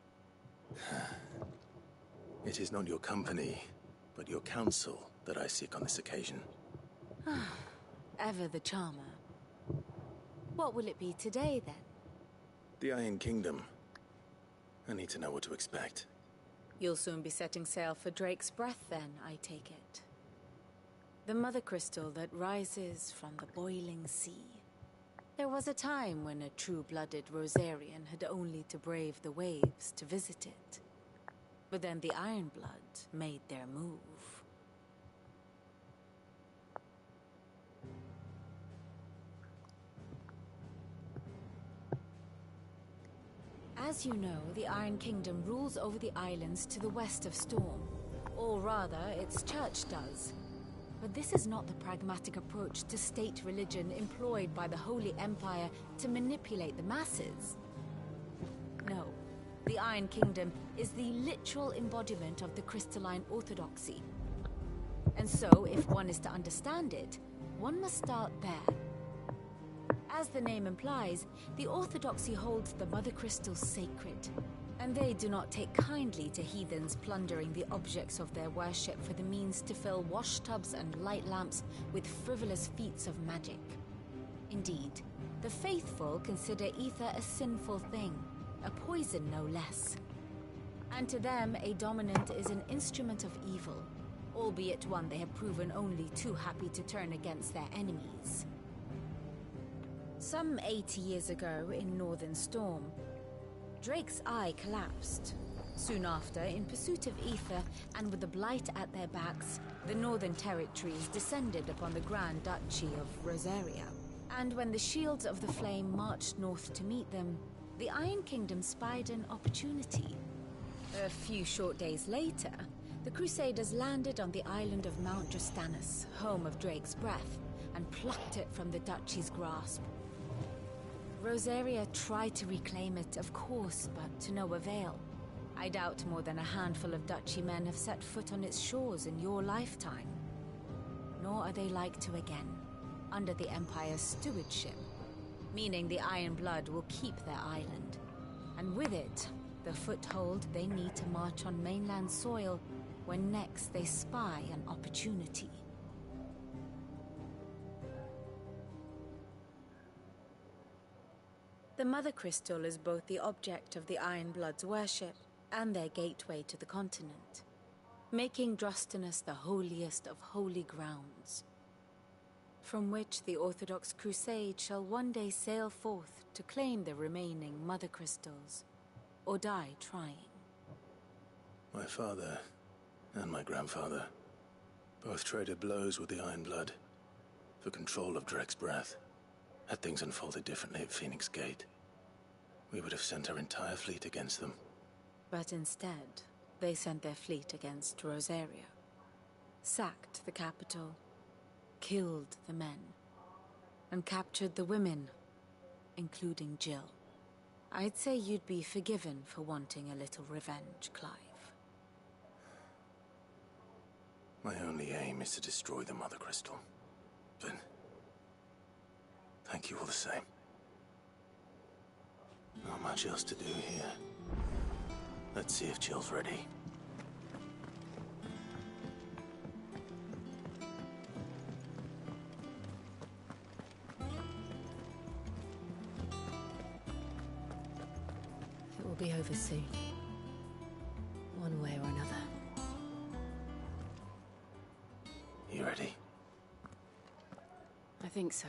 S3: It is not your company, but your counsel that I seek on this occasion.
S16: Ever the charmer. What will it be today, then?
S3: The Iron Kingdom. I need to know what to expect.
S16: You'll soon be setting sail for Drake's Breath, then, I take it. The mother crystal that rises from the boiling sea. There was a time when a true-blooded Rosarian had only to brave the waves to visit it. But then the Ironblood made their move. As you know, the Iron Kingdom rules over the islands to the west of Storm. Or rather, its church does. But this is not the pragmatic approach to state religion employed by the Holy Empire to manipulate the masses. No, the Iron Kingdom is the literal embodiment of the crystalline orthodoxy. And so, if one is to understand it, one must start there. As the name implies, the orthodoxy holds the Mother Crystals sacred, and they do not take kindly to heathens plundering the objects of their worship for the means to fill washtubs and light lamps with frivolous feats of magic. Indeed, the faithful consider ether a sinful thing, a poison no less. And to them, a dominant is an instrument of evil, albeit one they have proven only too happy to turn against their enemies. Some 80 years ago in Northern Storm, Drake's Eye collapsed. Soon after, in pursuit of ether and with the Blight at their backs, the Northern Territories descended upon the Grand Duchy of Rosaria. And when the Shields of the Flame marched north to meet them, the Iron Kingdom spied an opportunity. A few short days later, the Crusaders landed on the island of Mount Justanus, home of Drake's Breath, and plucked it from the Duchy's grasp. Rosaria tried to reclaim it, of course, but to no avail. I doubt more than a handful of Duchy men have set foot on its shores in your lifetime. Nor are they like to again, under the Empire's stewardship, meaning the Iron Blood will keep their island, and with it, the foothold they need to march on mainland soil when next they spy an opportunity. The Mother Crystal is both the object of the Iron Blood's worship and their gateway to the continent, making Drostanus the holiest of holy grounds, from which the Orthodox Crusade shall one day sail forth to claim the remaining Mother Crystals, or die trying.
S3: My father and my grandfather both traded blows with the Iron Blood for control of Drake's Breath. Had things unfolded differently at Phoenix Gate, we would have sent our entire fleet against them.
S16: But instead, they sent their fleet against Rosaria, sacked the capital, killed the men, and captured the women, including Jill. I'd say you'd be forgiven for wanting a little revenge, Clive.
S3: My only aim is to destroy the Mother Crystal. But thank you all the same. Not much else to do here. Let's see if Jill's ready.
S4: It will be over soon. One way or another.
S3: You ready?
S4: I think so.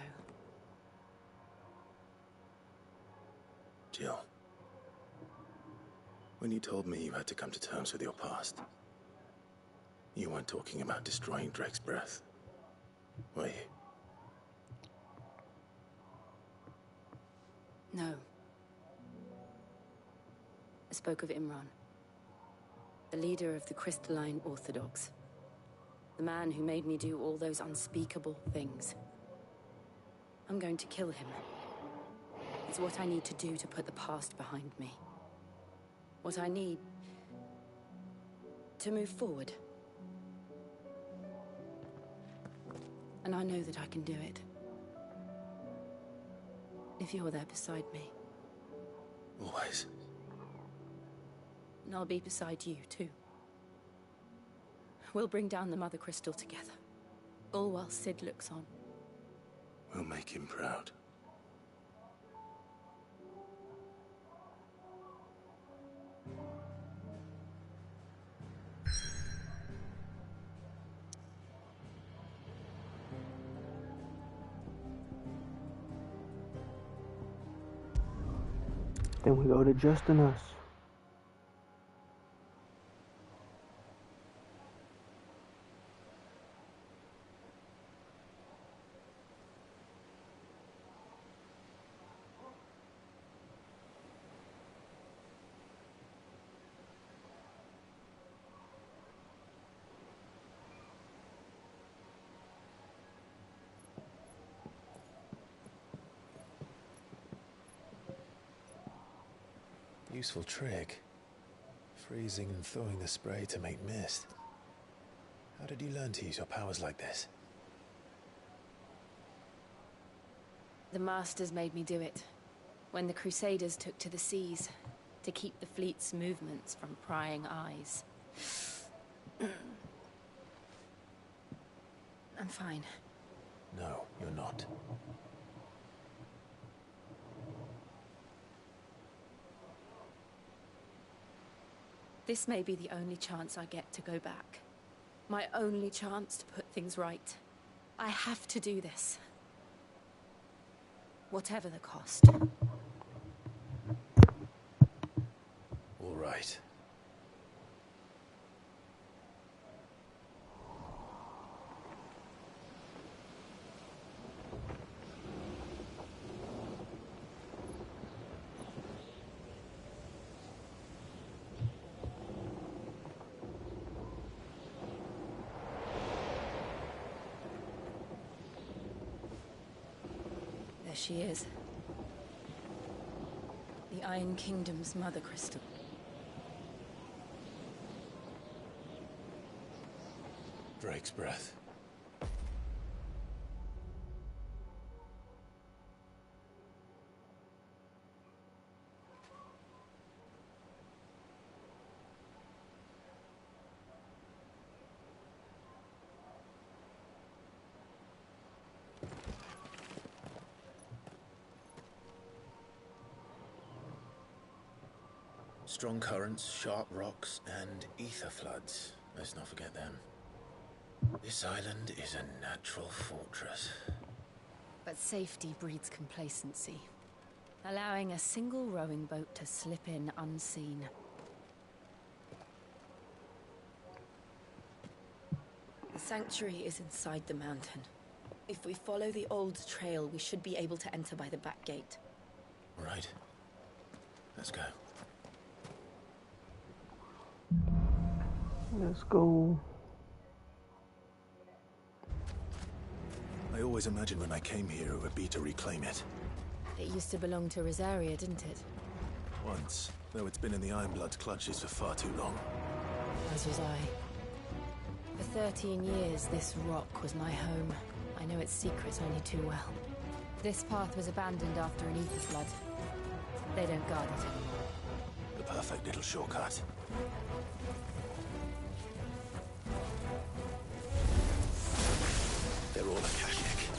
S3: Jill, when you told me you had to come to terms with your past, you weren't talking about destroying Drake's Breath, were you?
S4: No. I spoke of Imran, the leader of the Crystalline Orthodox. The man who made me do all those unspeakable things. I'm going to kill him. It's what I need to do to put the past behind me. What I need to move forward. And I know that I can do it. If you're there beside me.
S3: Always.
S4: And I'll be beside you, too. We'll bring down the Mother Crystal together. All while Sid looks on.
S3: We'll make him proud.
S1: Then we go to Just and Us.
S3: Useful trick. Freezing and throwing the spray to make mist. How did you learn to use your powers like this?
S4: The Masters made me do it. When the Crusaders took to the seas, to keep the fleet's movements from prying eyes. I'm fine.
S3: No, you're not.
S4: This may be the only chance I get to go back. My only chance to put things right. I have to do this. Whatever the cost.
S3: All right.
S4: There she is. The Iron Kingdom's Mother Crystal.
S3: Drake's breath. Strong currents, sharp rocks, and ether floods. Let's not forget them. This island is a natural fortress.
S4: But safety breeds complacency. Allowing a single rowing boat to slip in unseen. The sanctuary is inside the mountain. If we follow the old trail, we should be able to enter by the back gate.
S3: Right. Let's go.
S1: Let's go.
S3: I always imagined when I came here it would be to reclaim it.
S4: It used to belong to Rosaria, didn't it?
S3: Once, though it's been in the Ironblood's clutches for far too long.
S4: As was I. For 13 years, this rock was my home. I know its secrets only too well. This path was abandoned after an ether flood. They don't guard it anymore.
S3: The perfect little shortcut. They're all Akashic.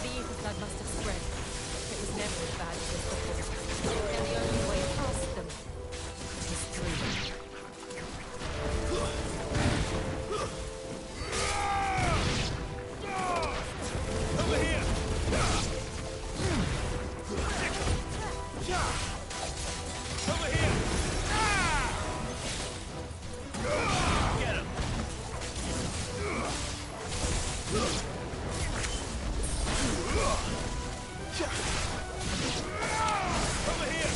S4: The ether flood must have spread. It was never as bad as this before. And the only way past them is through.
S14: Over here! Over here! Get him! Over here!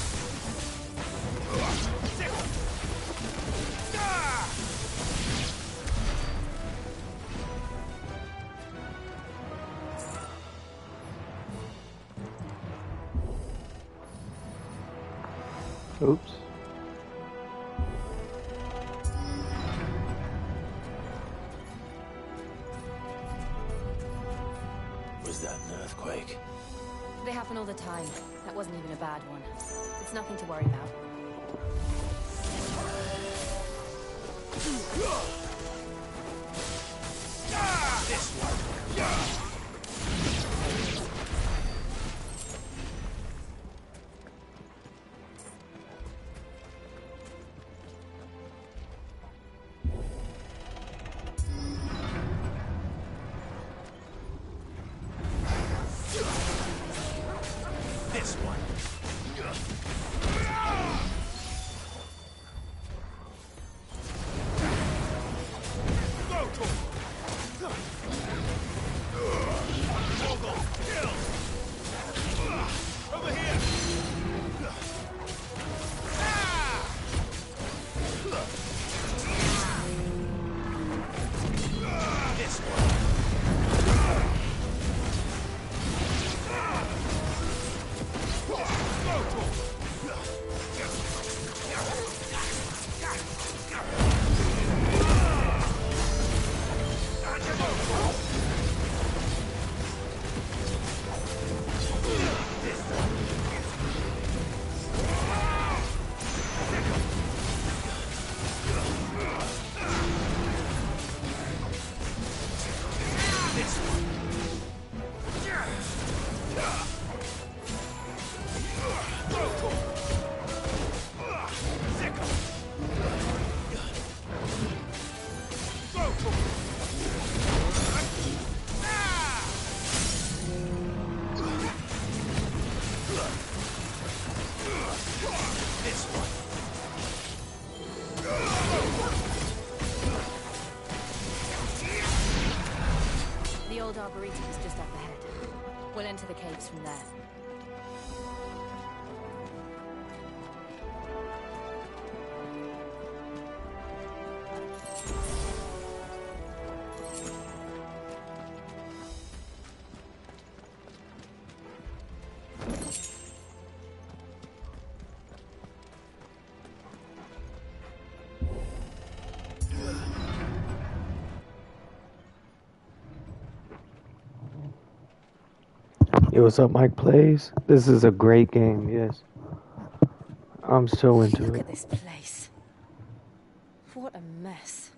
S1: Oops.
S3: Was that an earthquake?
S4: They happen all the time. That wasn't even a bad one. It's nothing to worry about.
S14: This one! This one.
S16: just up ahead. We'll enter the caves from there.
S1: Yo, what's up, Mike Plays? This is a great game, yes. I'm so into
S4: Look
S1: it.
S4: at this place. What a mess.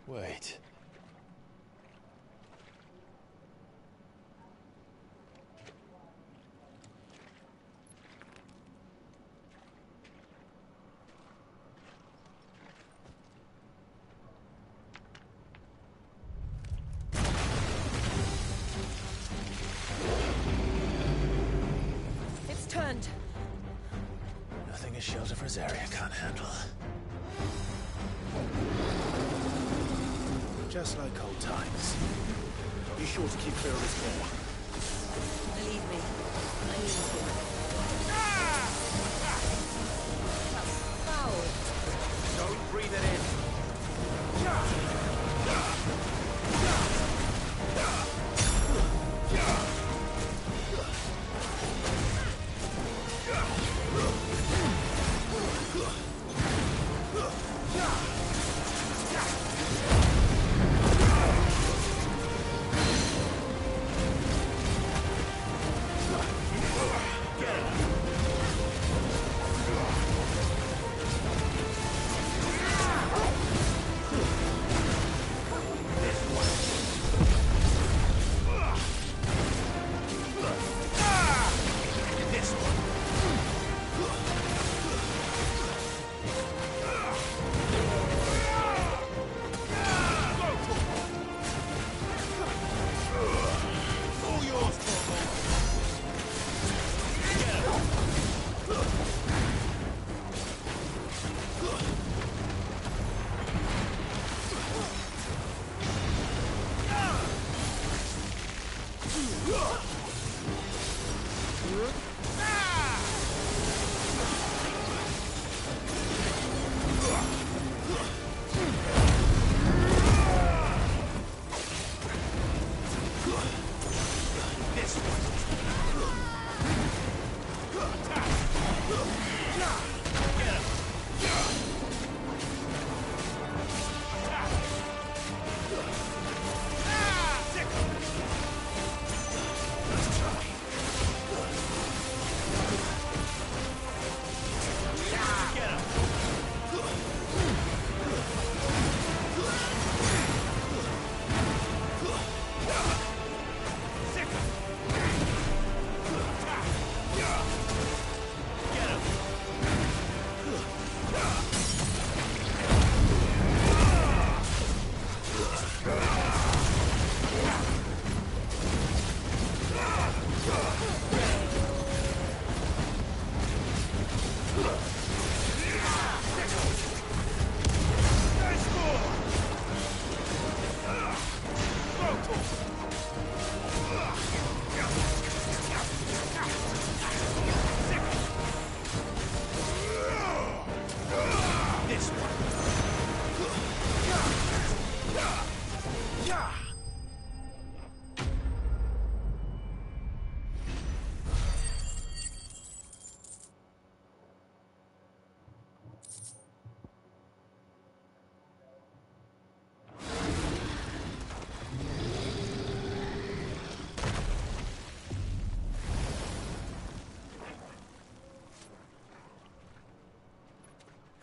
S3: Wait.
S4: It's turned.
S3: Nothing a shelter for Zarya can't handle. Just like old times.
S11: Be sure to keep clear of this wall.
S4: Believe me, I need you. That's foul.
S11: Don't breathe it in.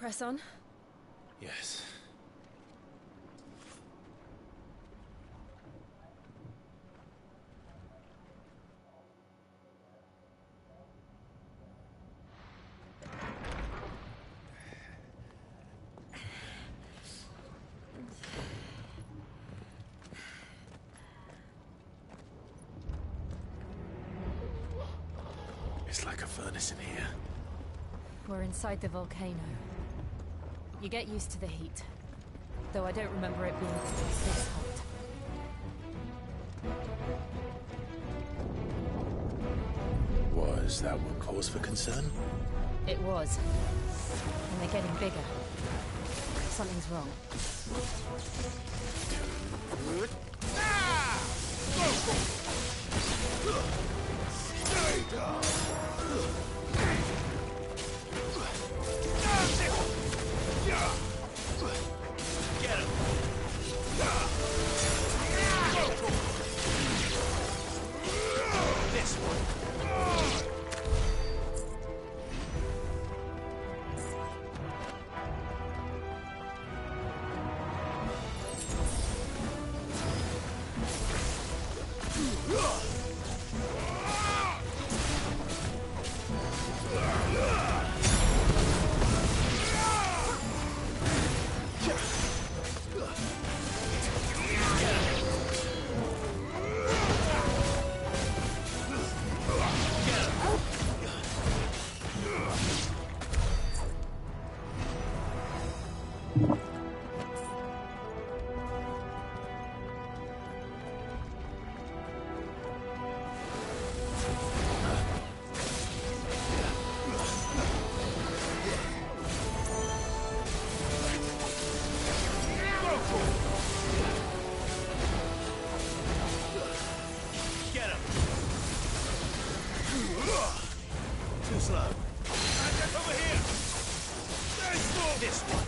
S4: Press on.
S3: Yes. It's like a furnace in here.
S16: We're inside the volcano. You get used to the heat. Though I don't remember it being this hot.
S3: Was that one cause for concern?
S16: It was. And they're getting bigger. Something's wrong.
S5: Stay down.
S14: Get him! This one.
S5: Too slow. Get over here! Nice move!
S14: This one.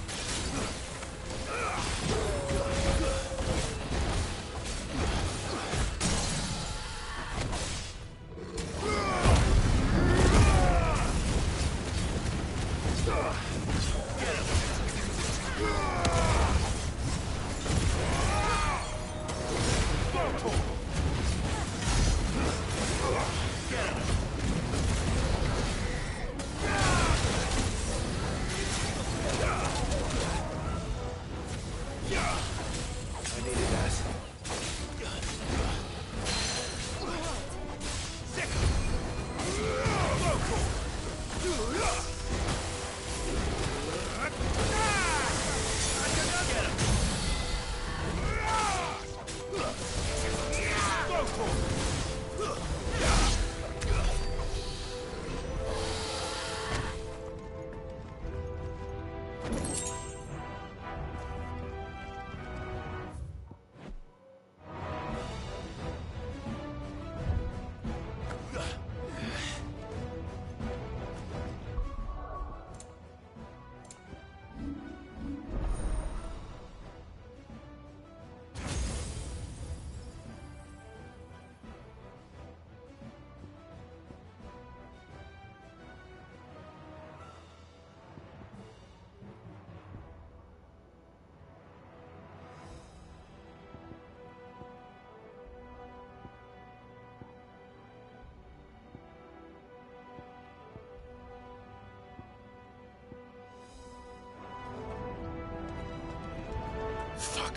S3: Fuck.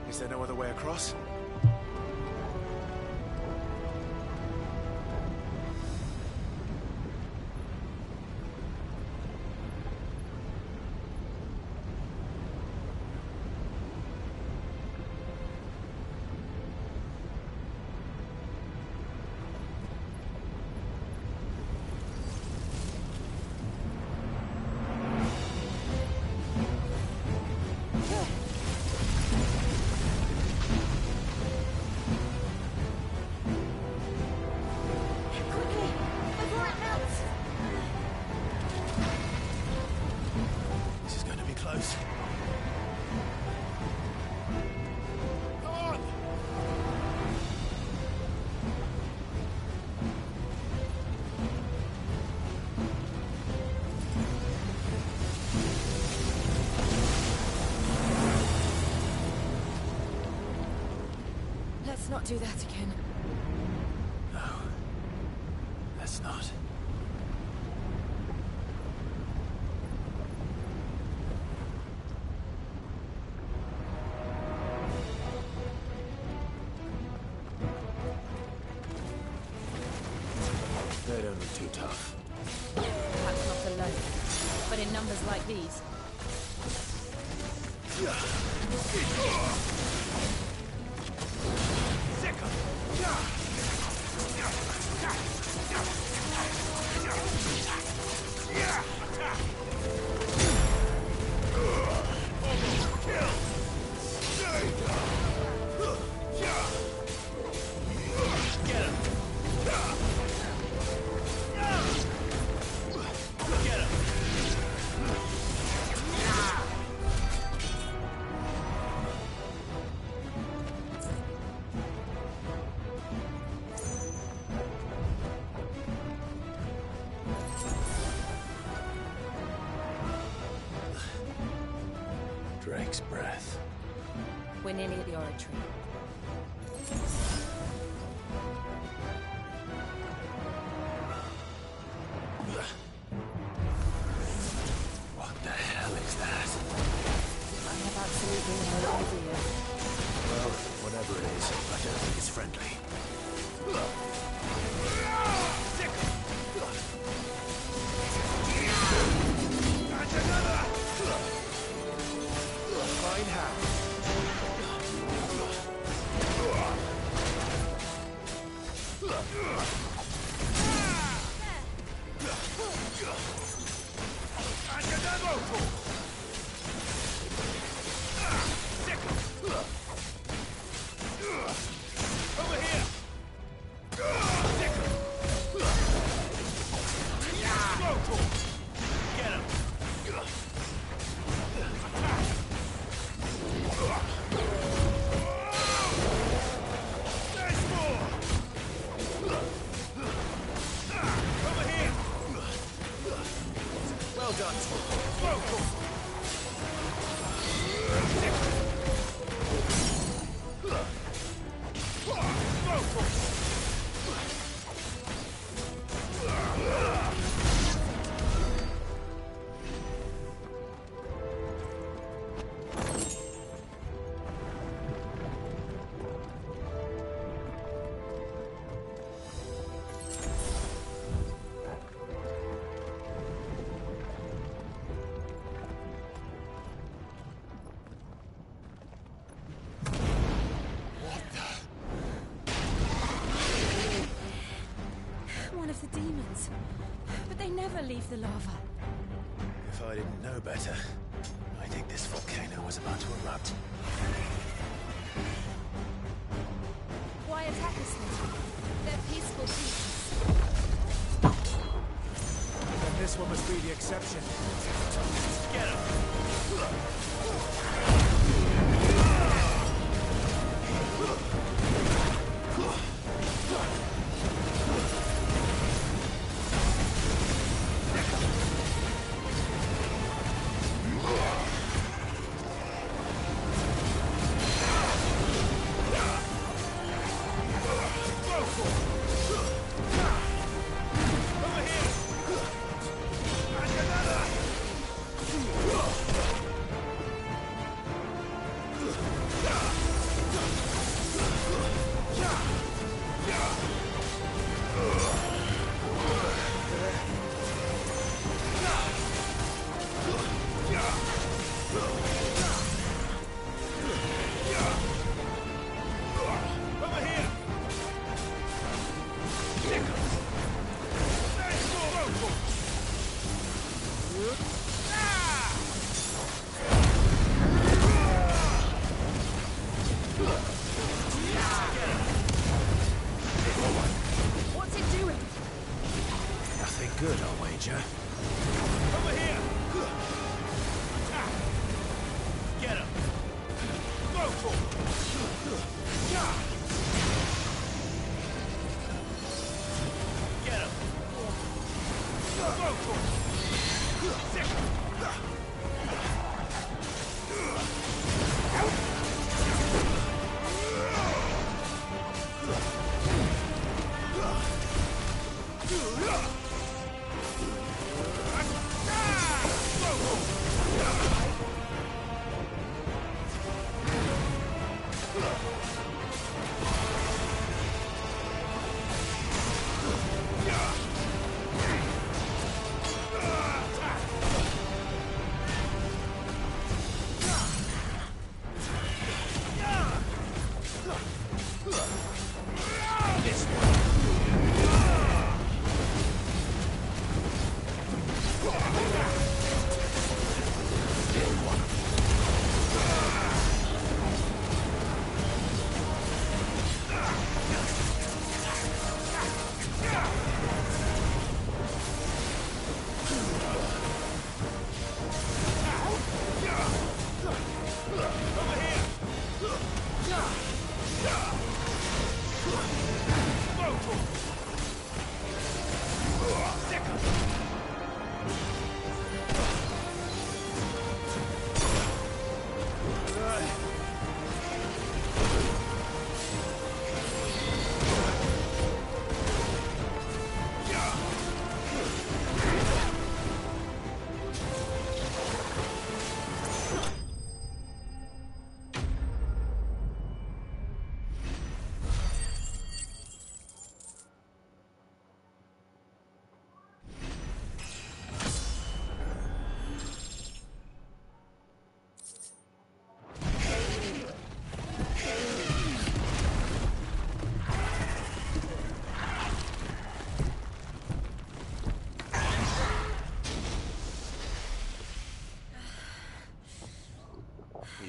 S3: Is there no other way across?
S4: Let's not do that again.
S3: No. Let's not. They don't look too tough.
S16: Perhaps not alone, but in numbers like these,
S3: Drake's breath.
S4: We're nearly at the oratory.
S3: What the hell is that?
S4: I have absolutely no idea.
S3: Well, whatever it is, I don't think it's friendly. Find over here! Get him! There's more! Over here! Well done.
S4: One of the demons. But they never leave the lava.
S3: If I didn't know better, I think this volcano was about to erupt.
S16: Why attack us, Lizzie? They're peaceful people.
S11: Then this one must be the exception.
S3: Get him!
S4: What's it doing?
S3: Nothing good, I'll wager.
S11: Over here! Attack! Get him! Go for it! Get him! Go for it!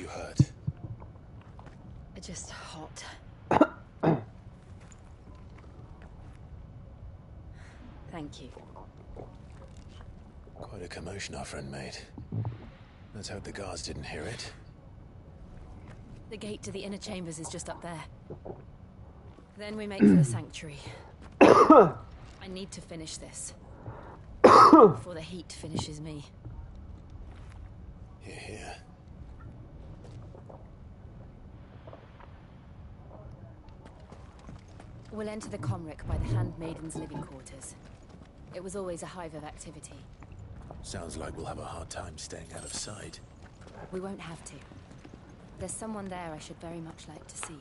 S3: you hurt?
S4: Just hot. Thank you.
S3: Quite a commotion our friend made. Let's hope the guards didn't hear it.
S4: The gate to the inner chambers is just up there. Then we make for the sanctuary. I need to finish this. Before the heat finishes me.
S3: Here, here.
S4: We'll enter the Comric by the Handmaiden's living quarters. It was always a hive of activity.
S3: Sounds like we'll have a hard time staying out of sight.
S4: We won't have to. There's someone there I should very much like to see.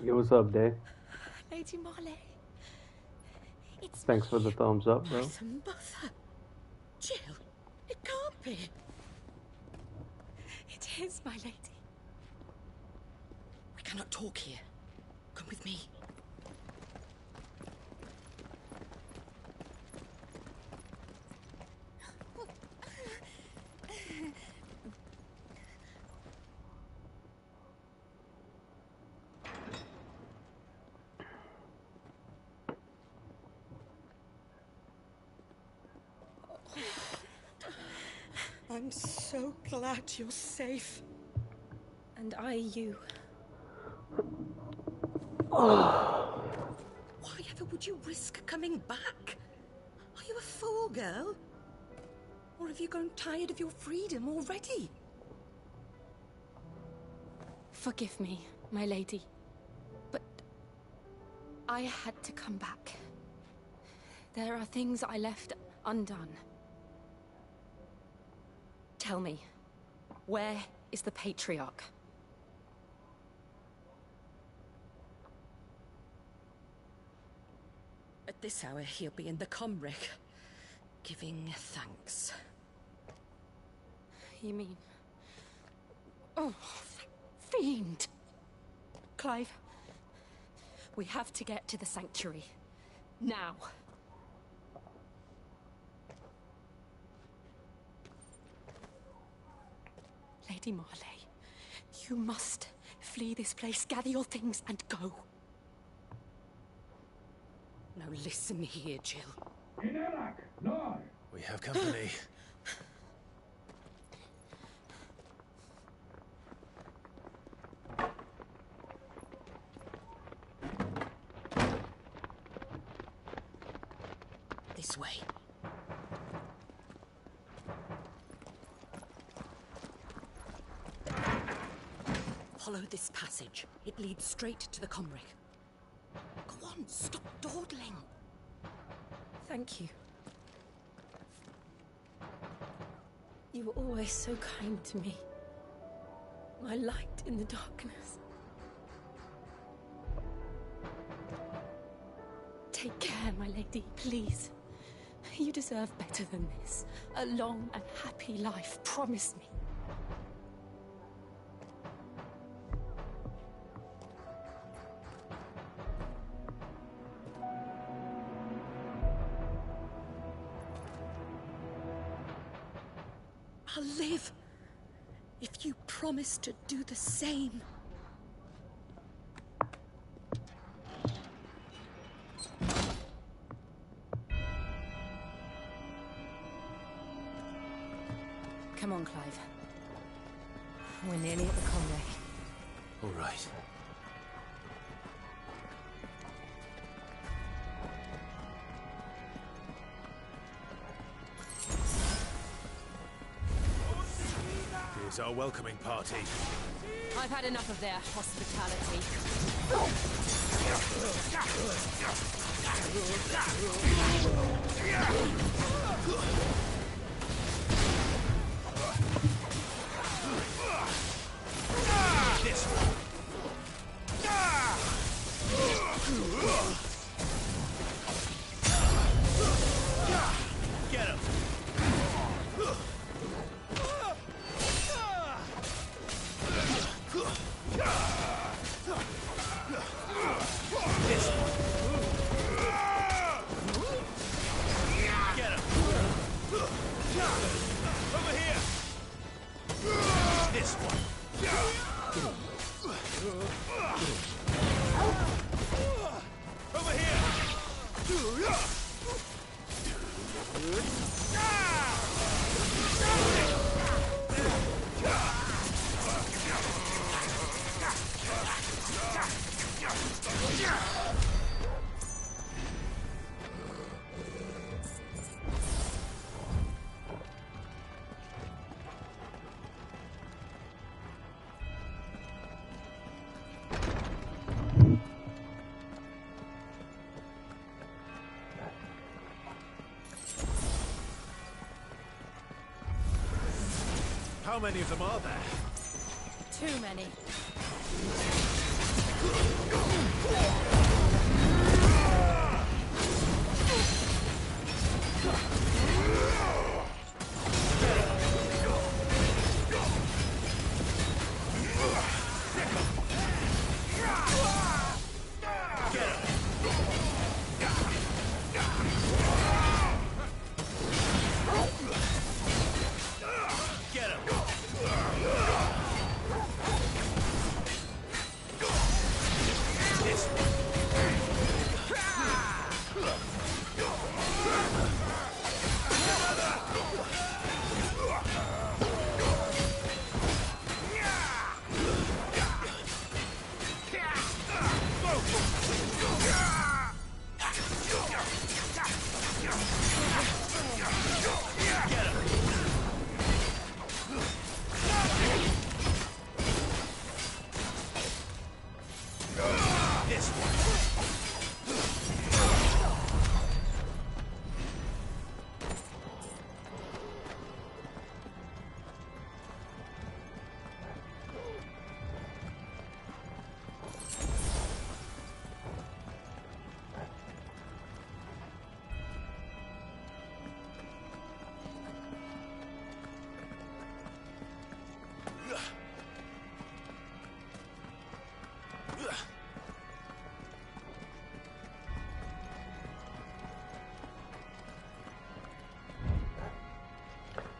S1: Yo, what's up, Dave?
S6: Lady Marley.
S1: Thanks for the thumbs up, bro.
S6: It's mother. Jill, it can't be. It is, my lady. We cannot talk here. Come with me. I'm so glad you're safe.
S4: And I you.
S6: Why ever would you risk coming back? Are you a fool, girl? Or have you grown tired of your freedom already?
S4: Forgive me, my lady. But I had to come back. There are things I left undone. Tell me, where is the Patriarch?
S6: At this hour, he'll be in the Comric, giving thanks.
S4: You mean... Oh, fiend! Clive, we have to get to the sanctuary. Now. Lady Marley, you must flee this place, gather your things, and go.
S6: Now listen here, Jill.
S3: We have company.
S6: This way. Follow this passage. It leads straight to the Comric. Go on, stop dawdling.
S4: Thank you. You were always so kind to me. My light in the darkness. Take care, my lady, please. You deserve better than this. A long and happy life, promise me.
S6: I'll live if you promise to do the same.
S4: Come on, Clive. We're nearly at the Conde.
S3: All right.
S2: Here's our welcoming party.
S4: I've had enough of their hospitality.
S2: This Get him! Over here! This one! Over here! How many of them are there?
S4: Too many.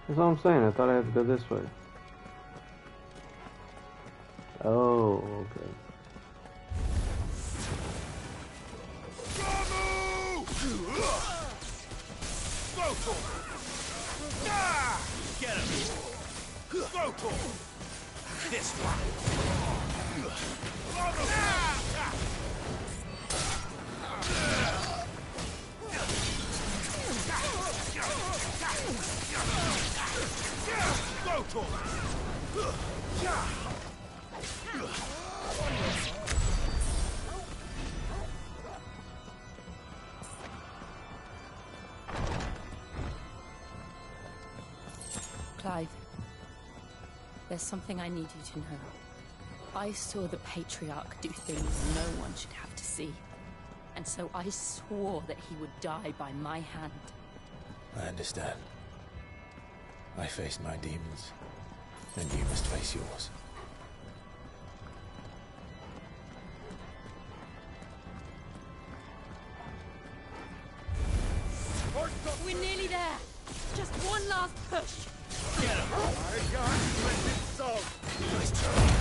S1: That's what I'm saying. I thought I had to go this way. Oh, okay.
S2: Get him! Go for it! This one! Go for it!
S4: Clive, there's something I need you to know. I saw the Patriarch do things no one should have to see. And so I swore that he would die by my hand.
S3: I understand. I faced my demons, and you must face yours.
S4: We're nearly there! Just one last push!
S2: Get him!
S17: My God, splendid soul!
S3: Nice try.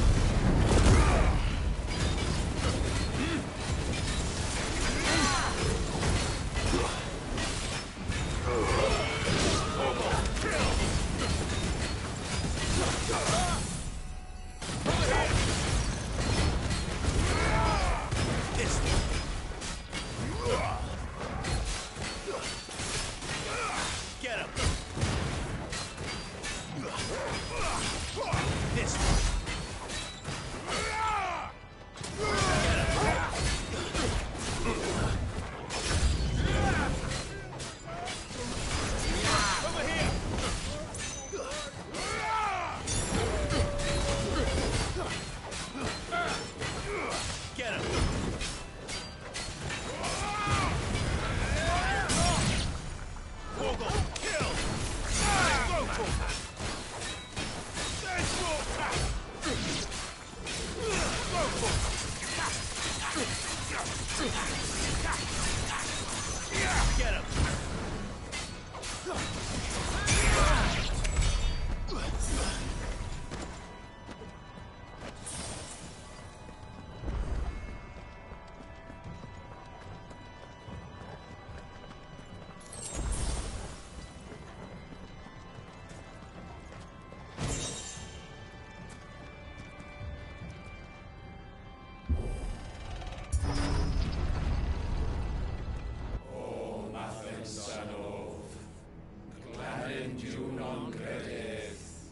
S18: Clementiu non credes.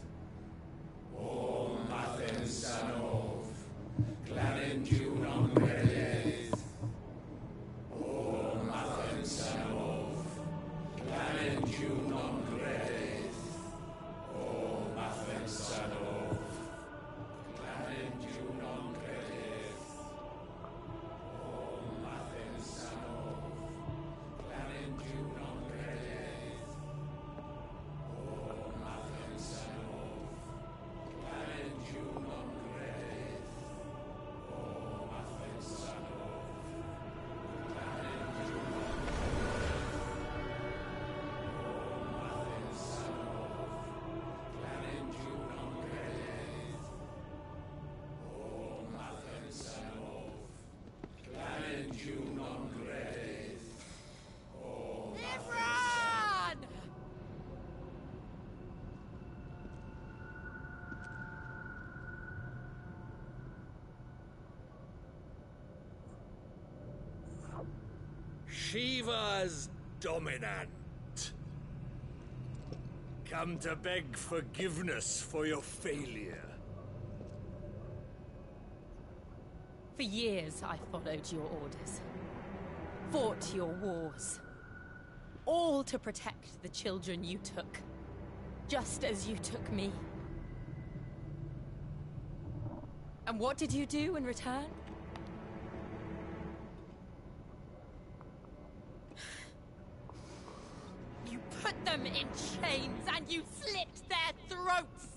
S18: O Mathen Sanov. Clementiu non credes. O Mathen Sanov. Clementiu non credes. O Mathen Sanov. Clementiu non credes. O Mathen Sanov. Clementiu non credes. O Mathen Sanov. Clementiu non credes. O Mathen Sanov. Clementiu non credes. O Mathen Sanov. Clementiu non credes. O
S12: Imran!
S17: Shiva's dominant. Come to beg forgiveness for your failure.
S12: For years I followed your orders. Fought your wars. All to protect the children you took. Just as you took me. And what did you do in return? You put them in chains and you slit their throats!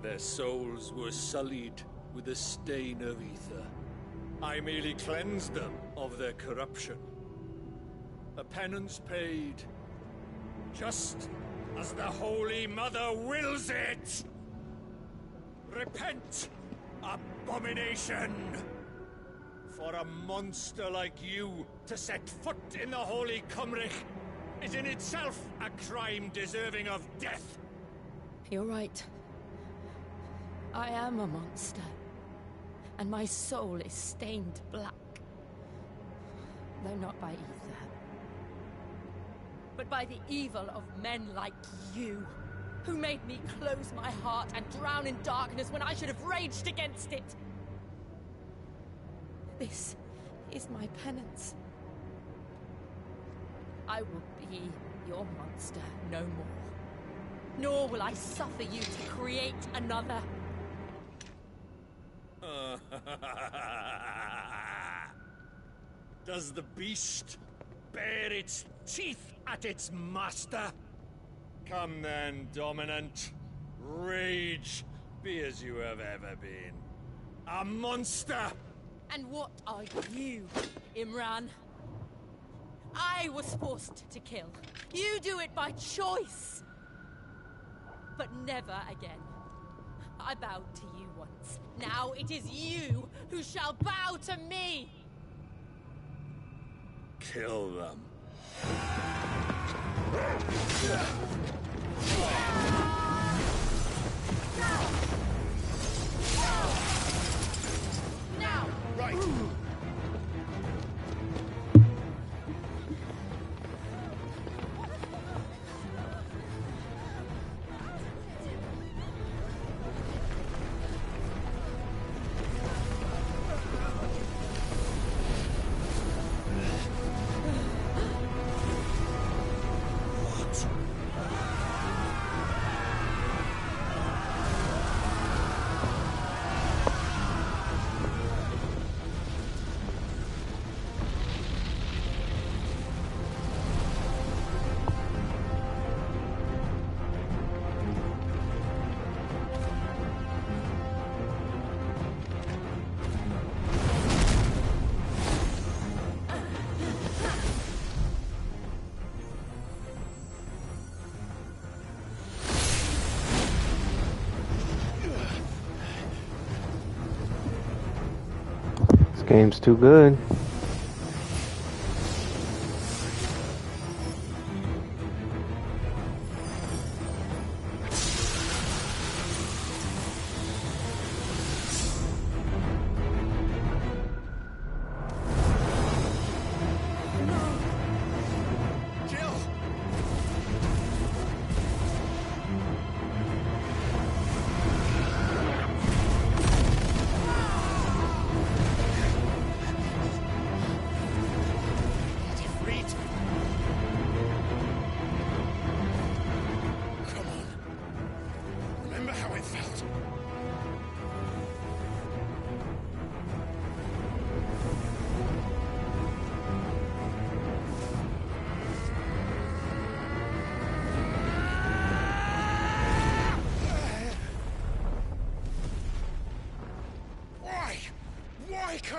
S17: Their souls were sullied with the stain of ether. I merely cleansed them of their corruption. A penance paid, just as the Holy Mother wills it! Repent, abomination! For a monster like you to set foot in the Holy Cymric is in itself a crime deserving of death.
S12: You're right. I am a monster. And my soul is stained black. Though not by ether. But by the evil of men like you, who made me close my heart and drown in darkness when I should have raged against it. This is my penance. I will be your monster no more. Nor will I suffer you to create another.
S17: Does the beast bare its teeth at its master? Come then, Dominant. Rage, be as you have ever been. A monster!
S12: And what are you, Imran? I was forced to kill. You do it by choice. But never again. I bowed to you once. Now it is you who shall bow to me!
S17: Kill them.
S12: Now!
S17: Right!
S1: Game's too good.
S12: No!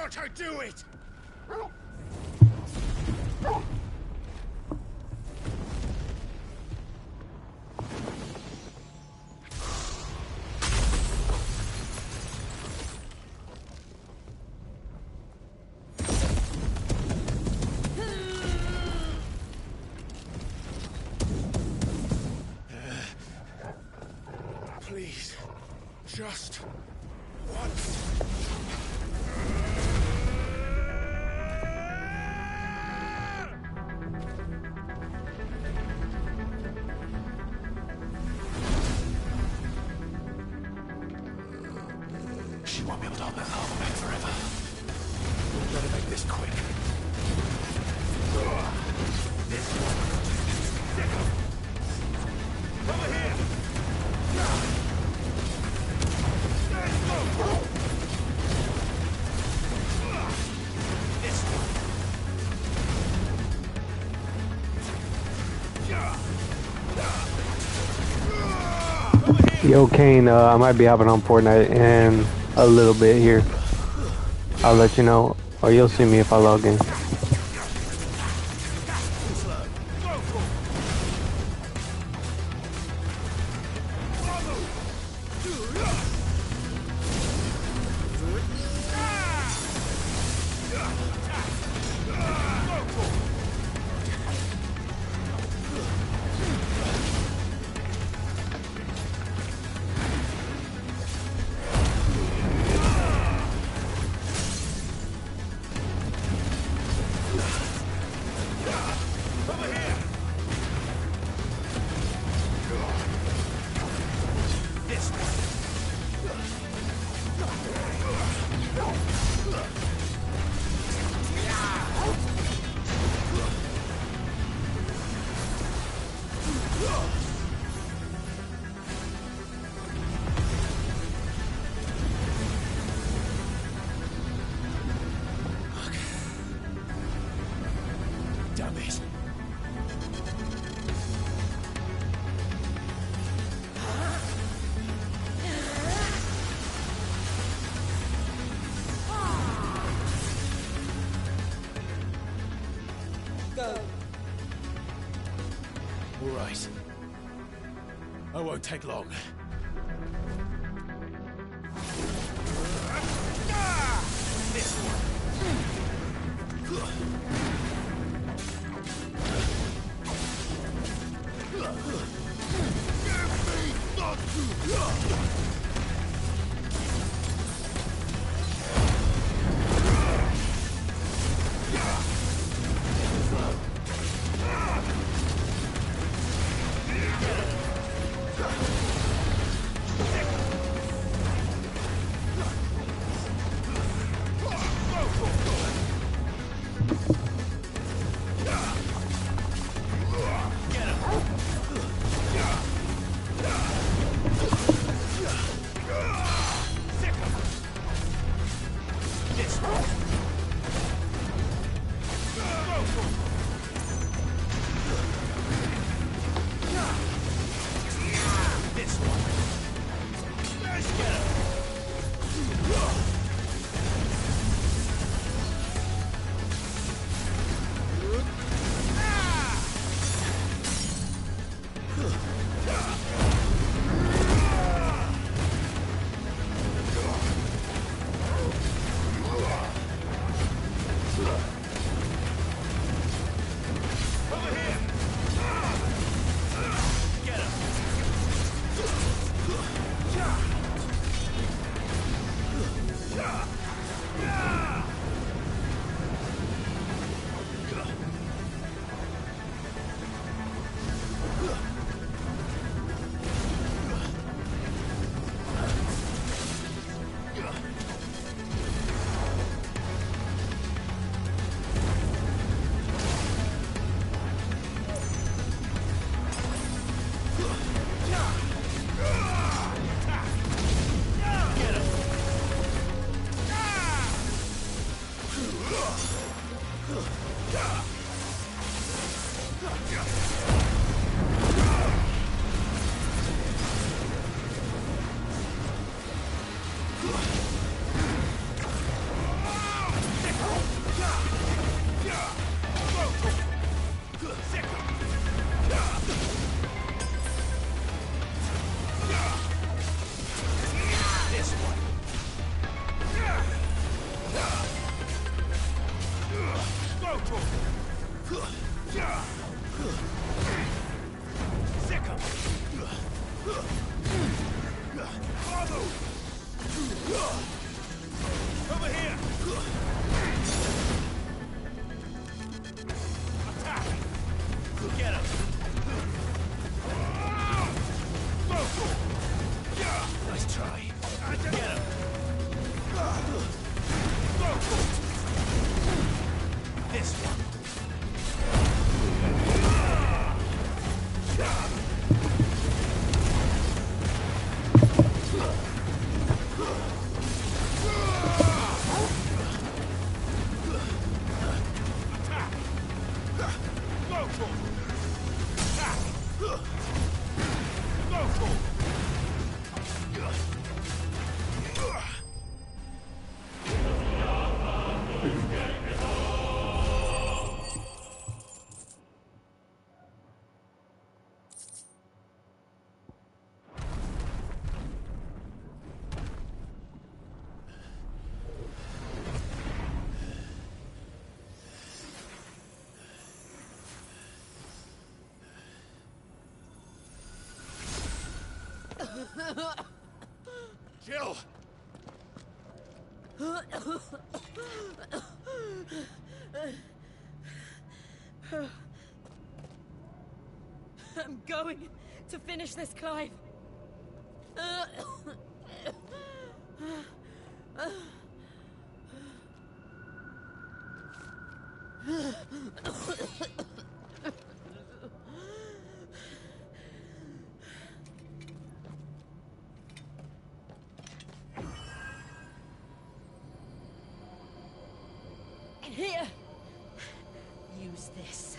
S2: Can't I do it?
S18: Please, just once.
S3: She won't be able to hold that harbor back forever. Better make this quick. This one. Over here! Let's go! This one.
S1: Yo, Kane, I might be hopping on Fortnite in a little bit here. I'll let you know, or you'll see me if I log in.
S3: Damn it.
S6: Go.
S3: All right. I won't take long. This one.
S2: Over here! Attack! Get him! Nice try. Get him! This one. Jill!
S12: I'm going to finish this, Clive. Here. Use this.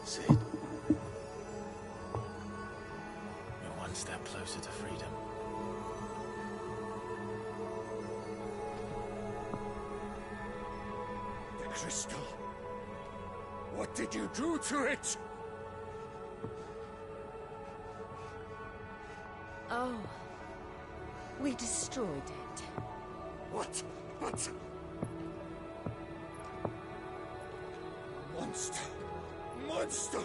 S3: Cid. You're one step closer to freedom.
S18: The crystal. What did you do to it?
S12: Oh. We destroyed it.
S18: What? What? Monster! Monster!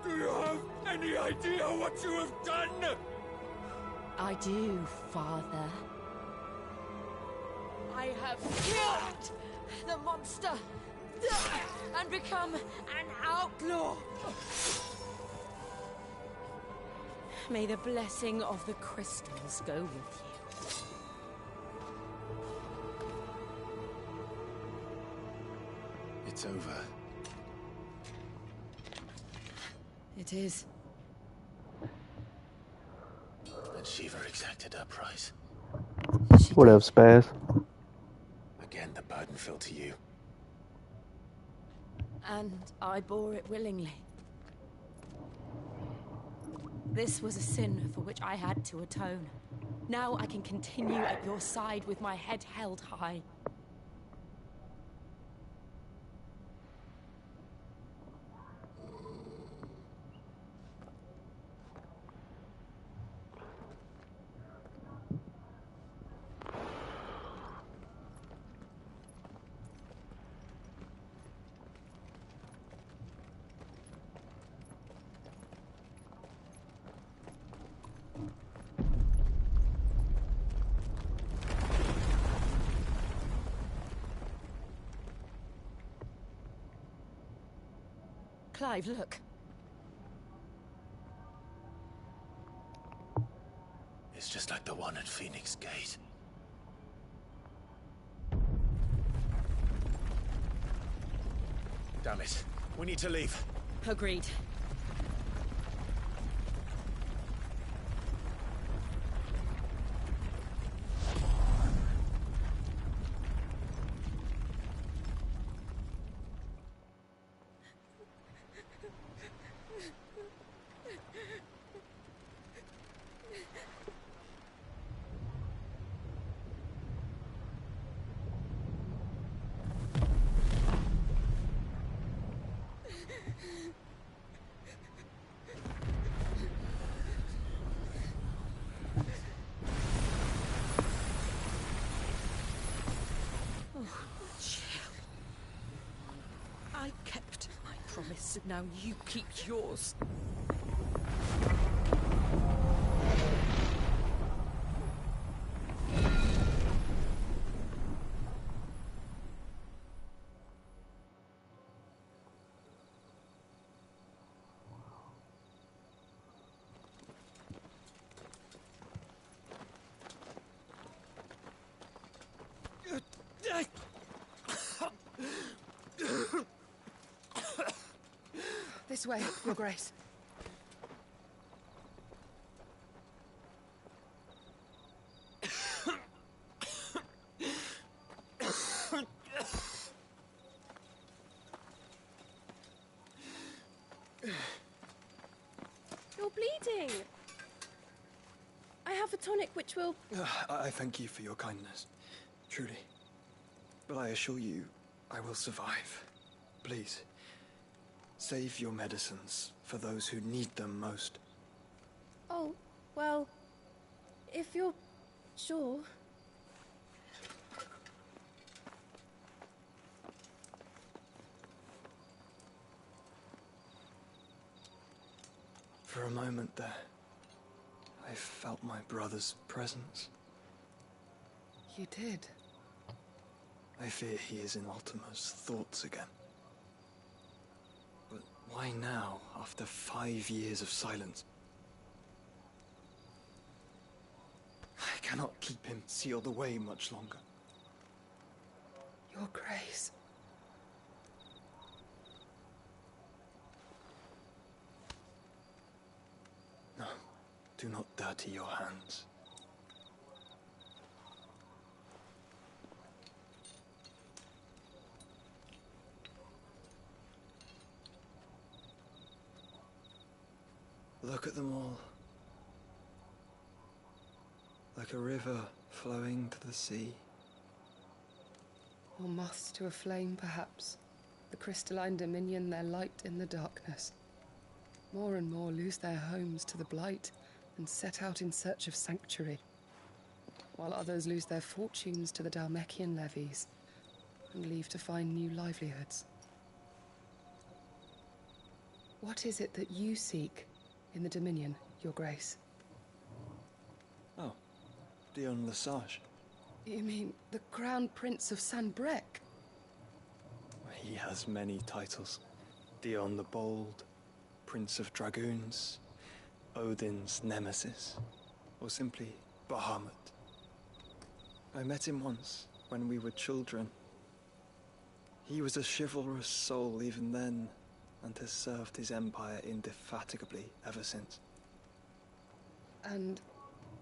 S18: Do you have any idea what you have done?
S12: I do, Father. I have killed the monster and become an outlaw. May the blessing of the crystals go with you.
S3: It's over.
S12: It is.
S3: And Shiva exacted her price.
S1: What up, Spaz?
S3: Again, the burden fell to you.
S12: And I bore it willingly. This was a sin for which I had to atone. Now I can continue at your side with my head held high. Clive, look.
S3: It's just like the one at Phoenix Gate. Damn it. We need to leave.
S12: Agreed.
S6: I kept my promise, now you keep yours.
S19: This way, Your Grace.
S20: You're bleeding. I have a tonic which will...
S21: I thank you for your kindness, truly. But I assure you, I will survive. Please, save your medicines for those who need them most.
S20: Oh, well, if you're sure.
S21: For a moment there, I felt my brother's presence.
S19: You did?
S21: I fear he is in Ultima's thoughts again. But why now, after 5 years of silence? I cannot keep him sealed away much longer.
S19: Your Grace.
S21: No, do not dirty your hands. Look at them all. Like a river flowing to the sea.
S19: Or moths to a flame, perhaps. The crystalline dominion, their light in the darkness. More and more lose their homes to the blight and set out in search of sanctuary, while others lose their fortunes to the Dhalmekian levies and leave to find new livelihoods. What is it that you seek in the Dominion, Your Grace?
S21: Oh, Dion Lesage.
S19: You mean the Crown Prince of Sanbreque?
S21: He has many titles. Dion the Bold, Prince of Dragoons, Odin's Nemesis, or simply Bahamut. I met him once, when we were children. He was a chivalrous soul even then, and has served his empire indefatigably ever since.
S19: And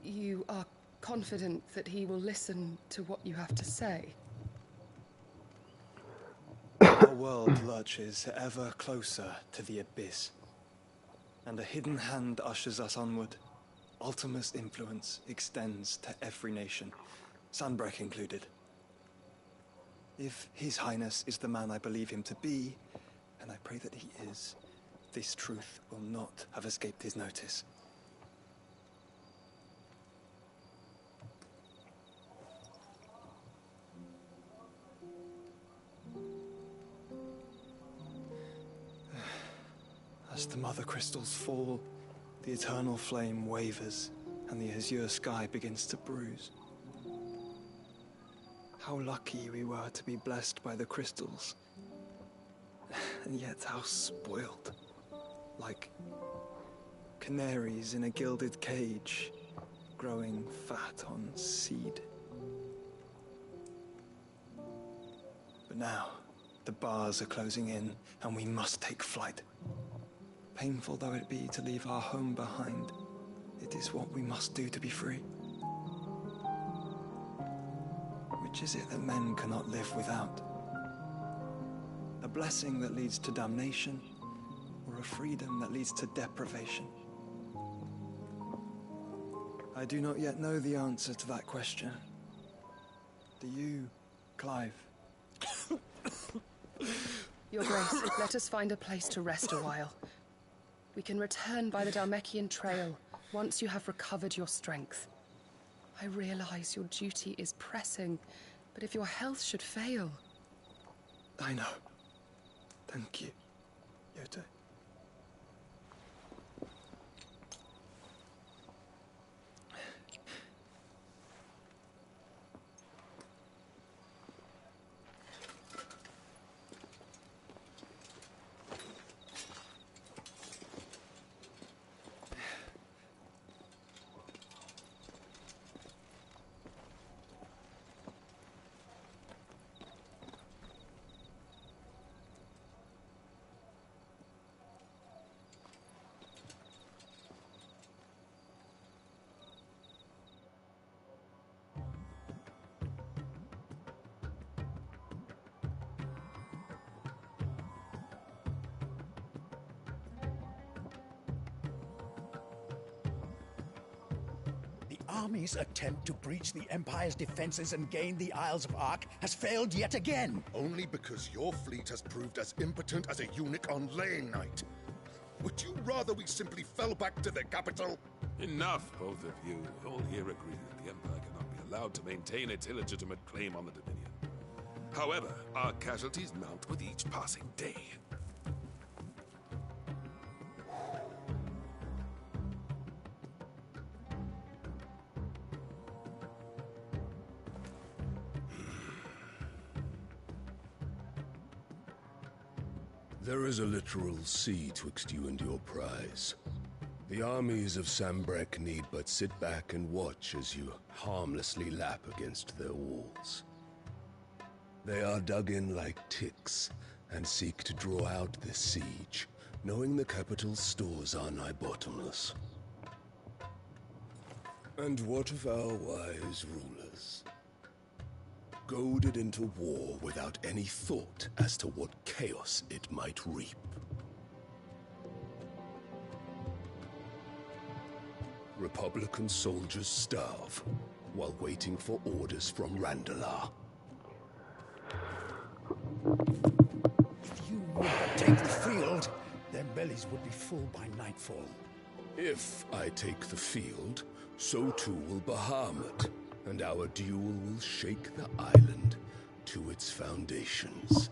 S19: you are confident that he will listen to what you have to say?
S21: Our world lurches ever closer to the abyss, and a hidden hand ushers us onward. Ultima's influence extends to every nation, Sanbreque included. If His Highness is the man I believe him to be, and I pray that he is, this truth will not have escaped his notice. As the mother crystals fall, the eternal flame wavers, and the azure sky begins to bruise. How lucky we were to be blessed by the crystals. And yet how spoiled. Like canaries in a gilded cage, growing fat on seed. But now, the bars are closing in, and we must take flight. Painful though it be to leave our home behind, it is what we must do to be free. Which is it that men cannot live without? A blessing that leads to damnation, or a freedom that leads to deprivation? I do not yet know the answer to that question. Do you, Clive?
S19: Your Grace, let us find a place to rest a while. We can return by the Dhalmekian trail once you have recovered your strength. I realize your duty is pressing, but if your health should fail...
S21: I know. Thank you, Yote.
S10: Army's attempt to breach the Empire's defenses and gain the Isles of Ark has failed yet again.
S7: Only because your fleet has proved as impotent as a eunuch on Lane Night. Would you rather we simply fell back to the capital?
S22: Enough, both of you. All here agree that the Empire cannot be allowed to maintain its illegitimate claim on the Dominion. However, our casualties mount with each passing day.
S2: There is a literal sea twixt you and your prize. The armies of Sambrek need but sit back and watch as you harmlessly lap against their walls. They are dug in like ticks and seek to draw out this siege, knowing the capital's stores are nigh bottomless. And what of our wise rulers? Goaded into war without any thought as to what chaos it might reap. Republican soldiers starve while waiting for orders from Randalar.
S10: If you would but take the field, their bellies would be full by nightfall.
S2: If I take the field, so too will Bahamut, and our duel will shake the island to its foundations.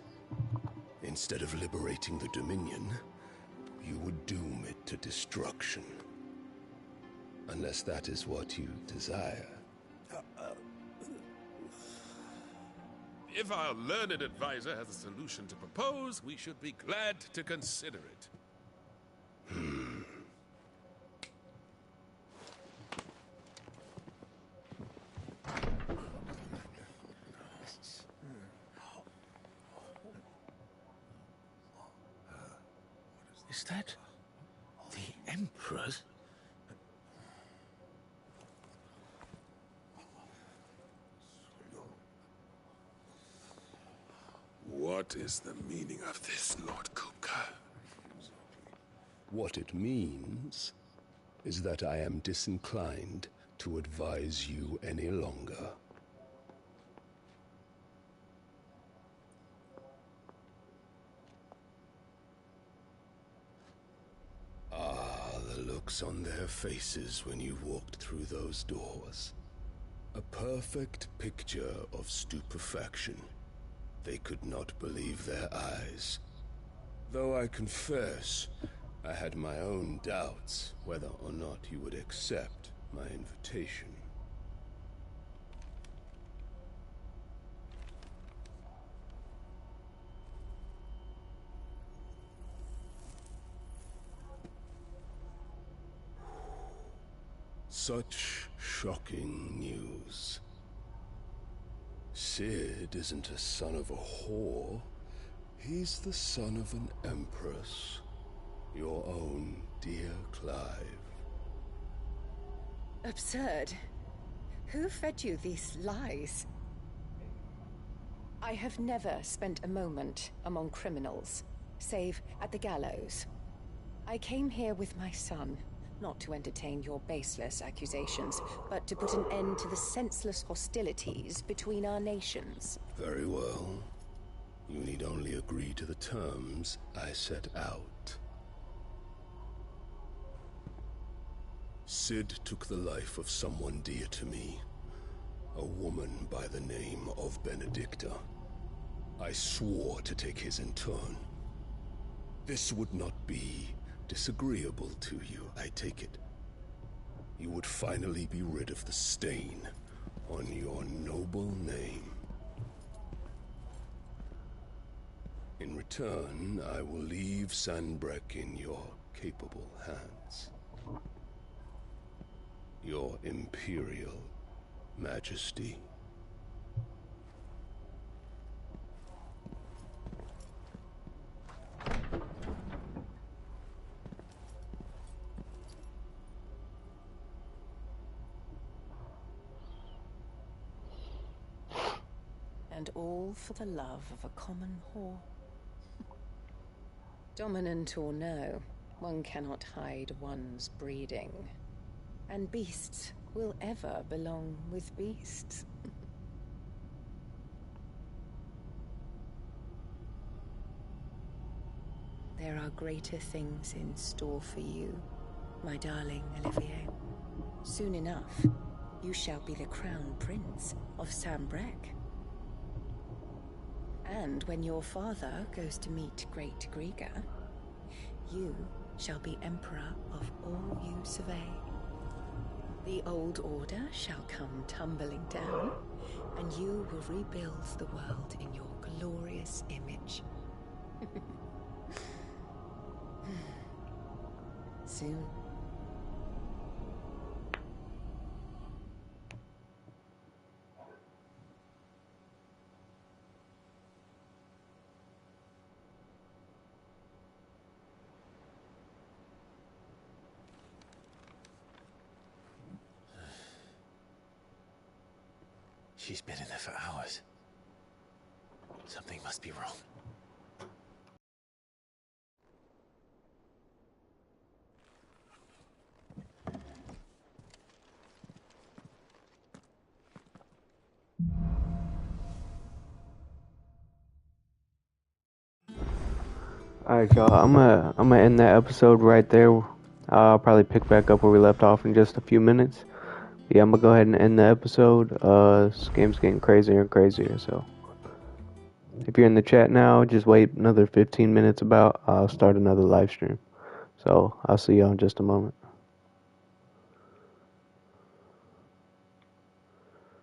S2: Instead of liberating the Dominion, you would doom it to destruction. Unless that is what you desire.
S22: If our learned advisor has a solution to propose, we should be glad to consider it.
S10: Is that the Emperor's?
S22: What is the meaning of this, Lord Kupka?
S2: What it means is that I am disinclined to advise you any longer. The looks on their faces when you walked through those doors. A perfect picture of stupefaction. They could not believe their eyes. Though I confess, I had my own doubts whether or not you would accept my invitation.
S8: Such shocking news. Cid isn't a son of a whore. He's the son of an empress. Your own dear Clive.
S6: Absurd. Who fed you these lies? I have never spent a moment among criminals, save at the gallows. I came here with my son, not to entertain your baseless accusations, but to put an end to the senseless hostilities between our nations.
S8: Very well. You need only agree to the terms I set out. Cid took the life of someone dear to me, a woman by the name of Benedicta. I swore to take his in turn. This would not be disagreeable to you, I take it. You would finally be rid of the stain on your noble name. In return, I will leave Sanbreque in your capable hands. Your Imperial Majesty.
S6: And all for the love of a common whore. Dominant or no, one cannot hide one's breeding. And beasts will ever belong with beasts. There are greater things in store for you, my darling Olivier. Soon enough, you shall be the crown prince of Sanbreque. And when your father goes to meet Great Griga, you shall be emperor of all you survey. The old order shall come tumbling down, and you will rebuild the world in your glorious image. Soon.
S3: She's been in there for hours. Something must be wrong.
S1: Alright, y'all, I'm gonna end that episode right there. I'll probably pick back up where we left off in just a few minutes. Yeah, I'm gonna go ahead and end the episode. This game's getting crazier and crazier, so if you're in the chat now, just wait another 15 minutes about. I'll start another live stream. So I'll see y'all in just a moment.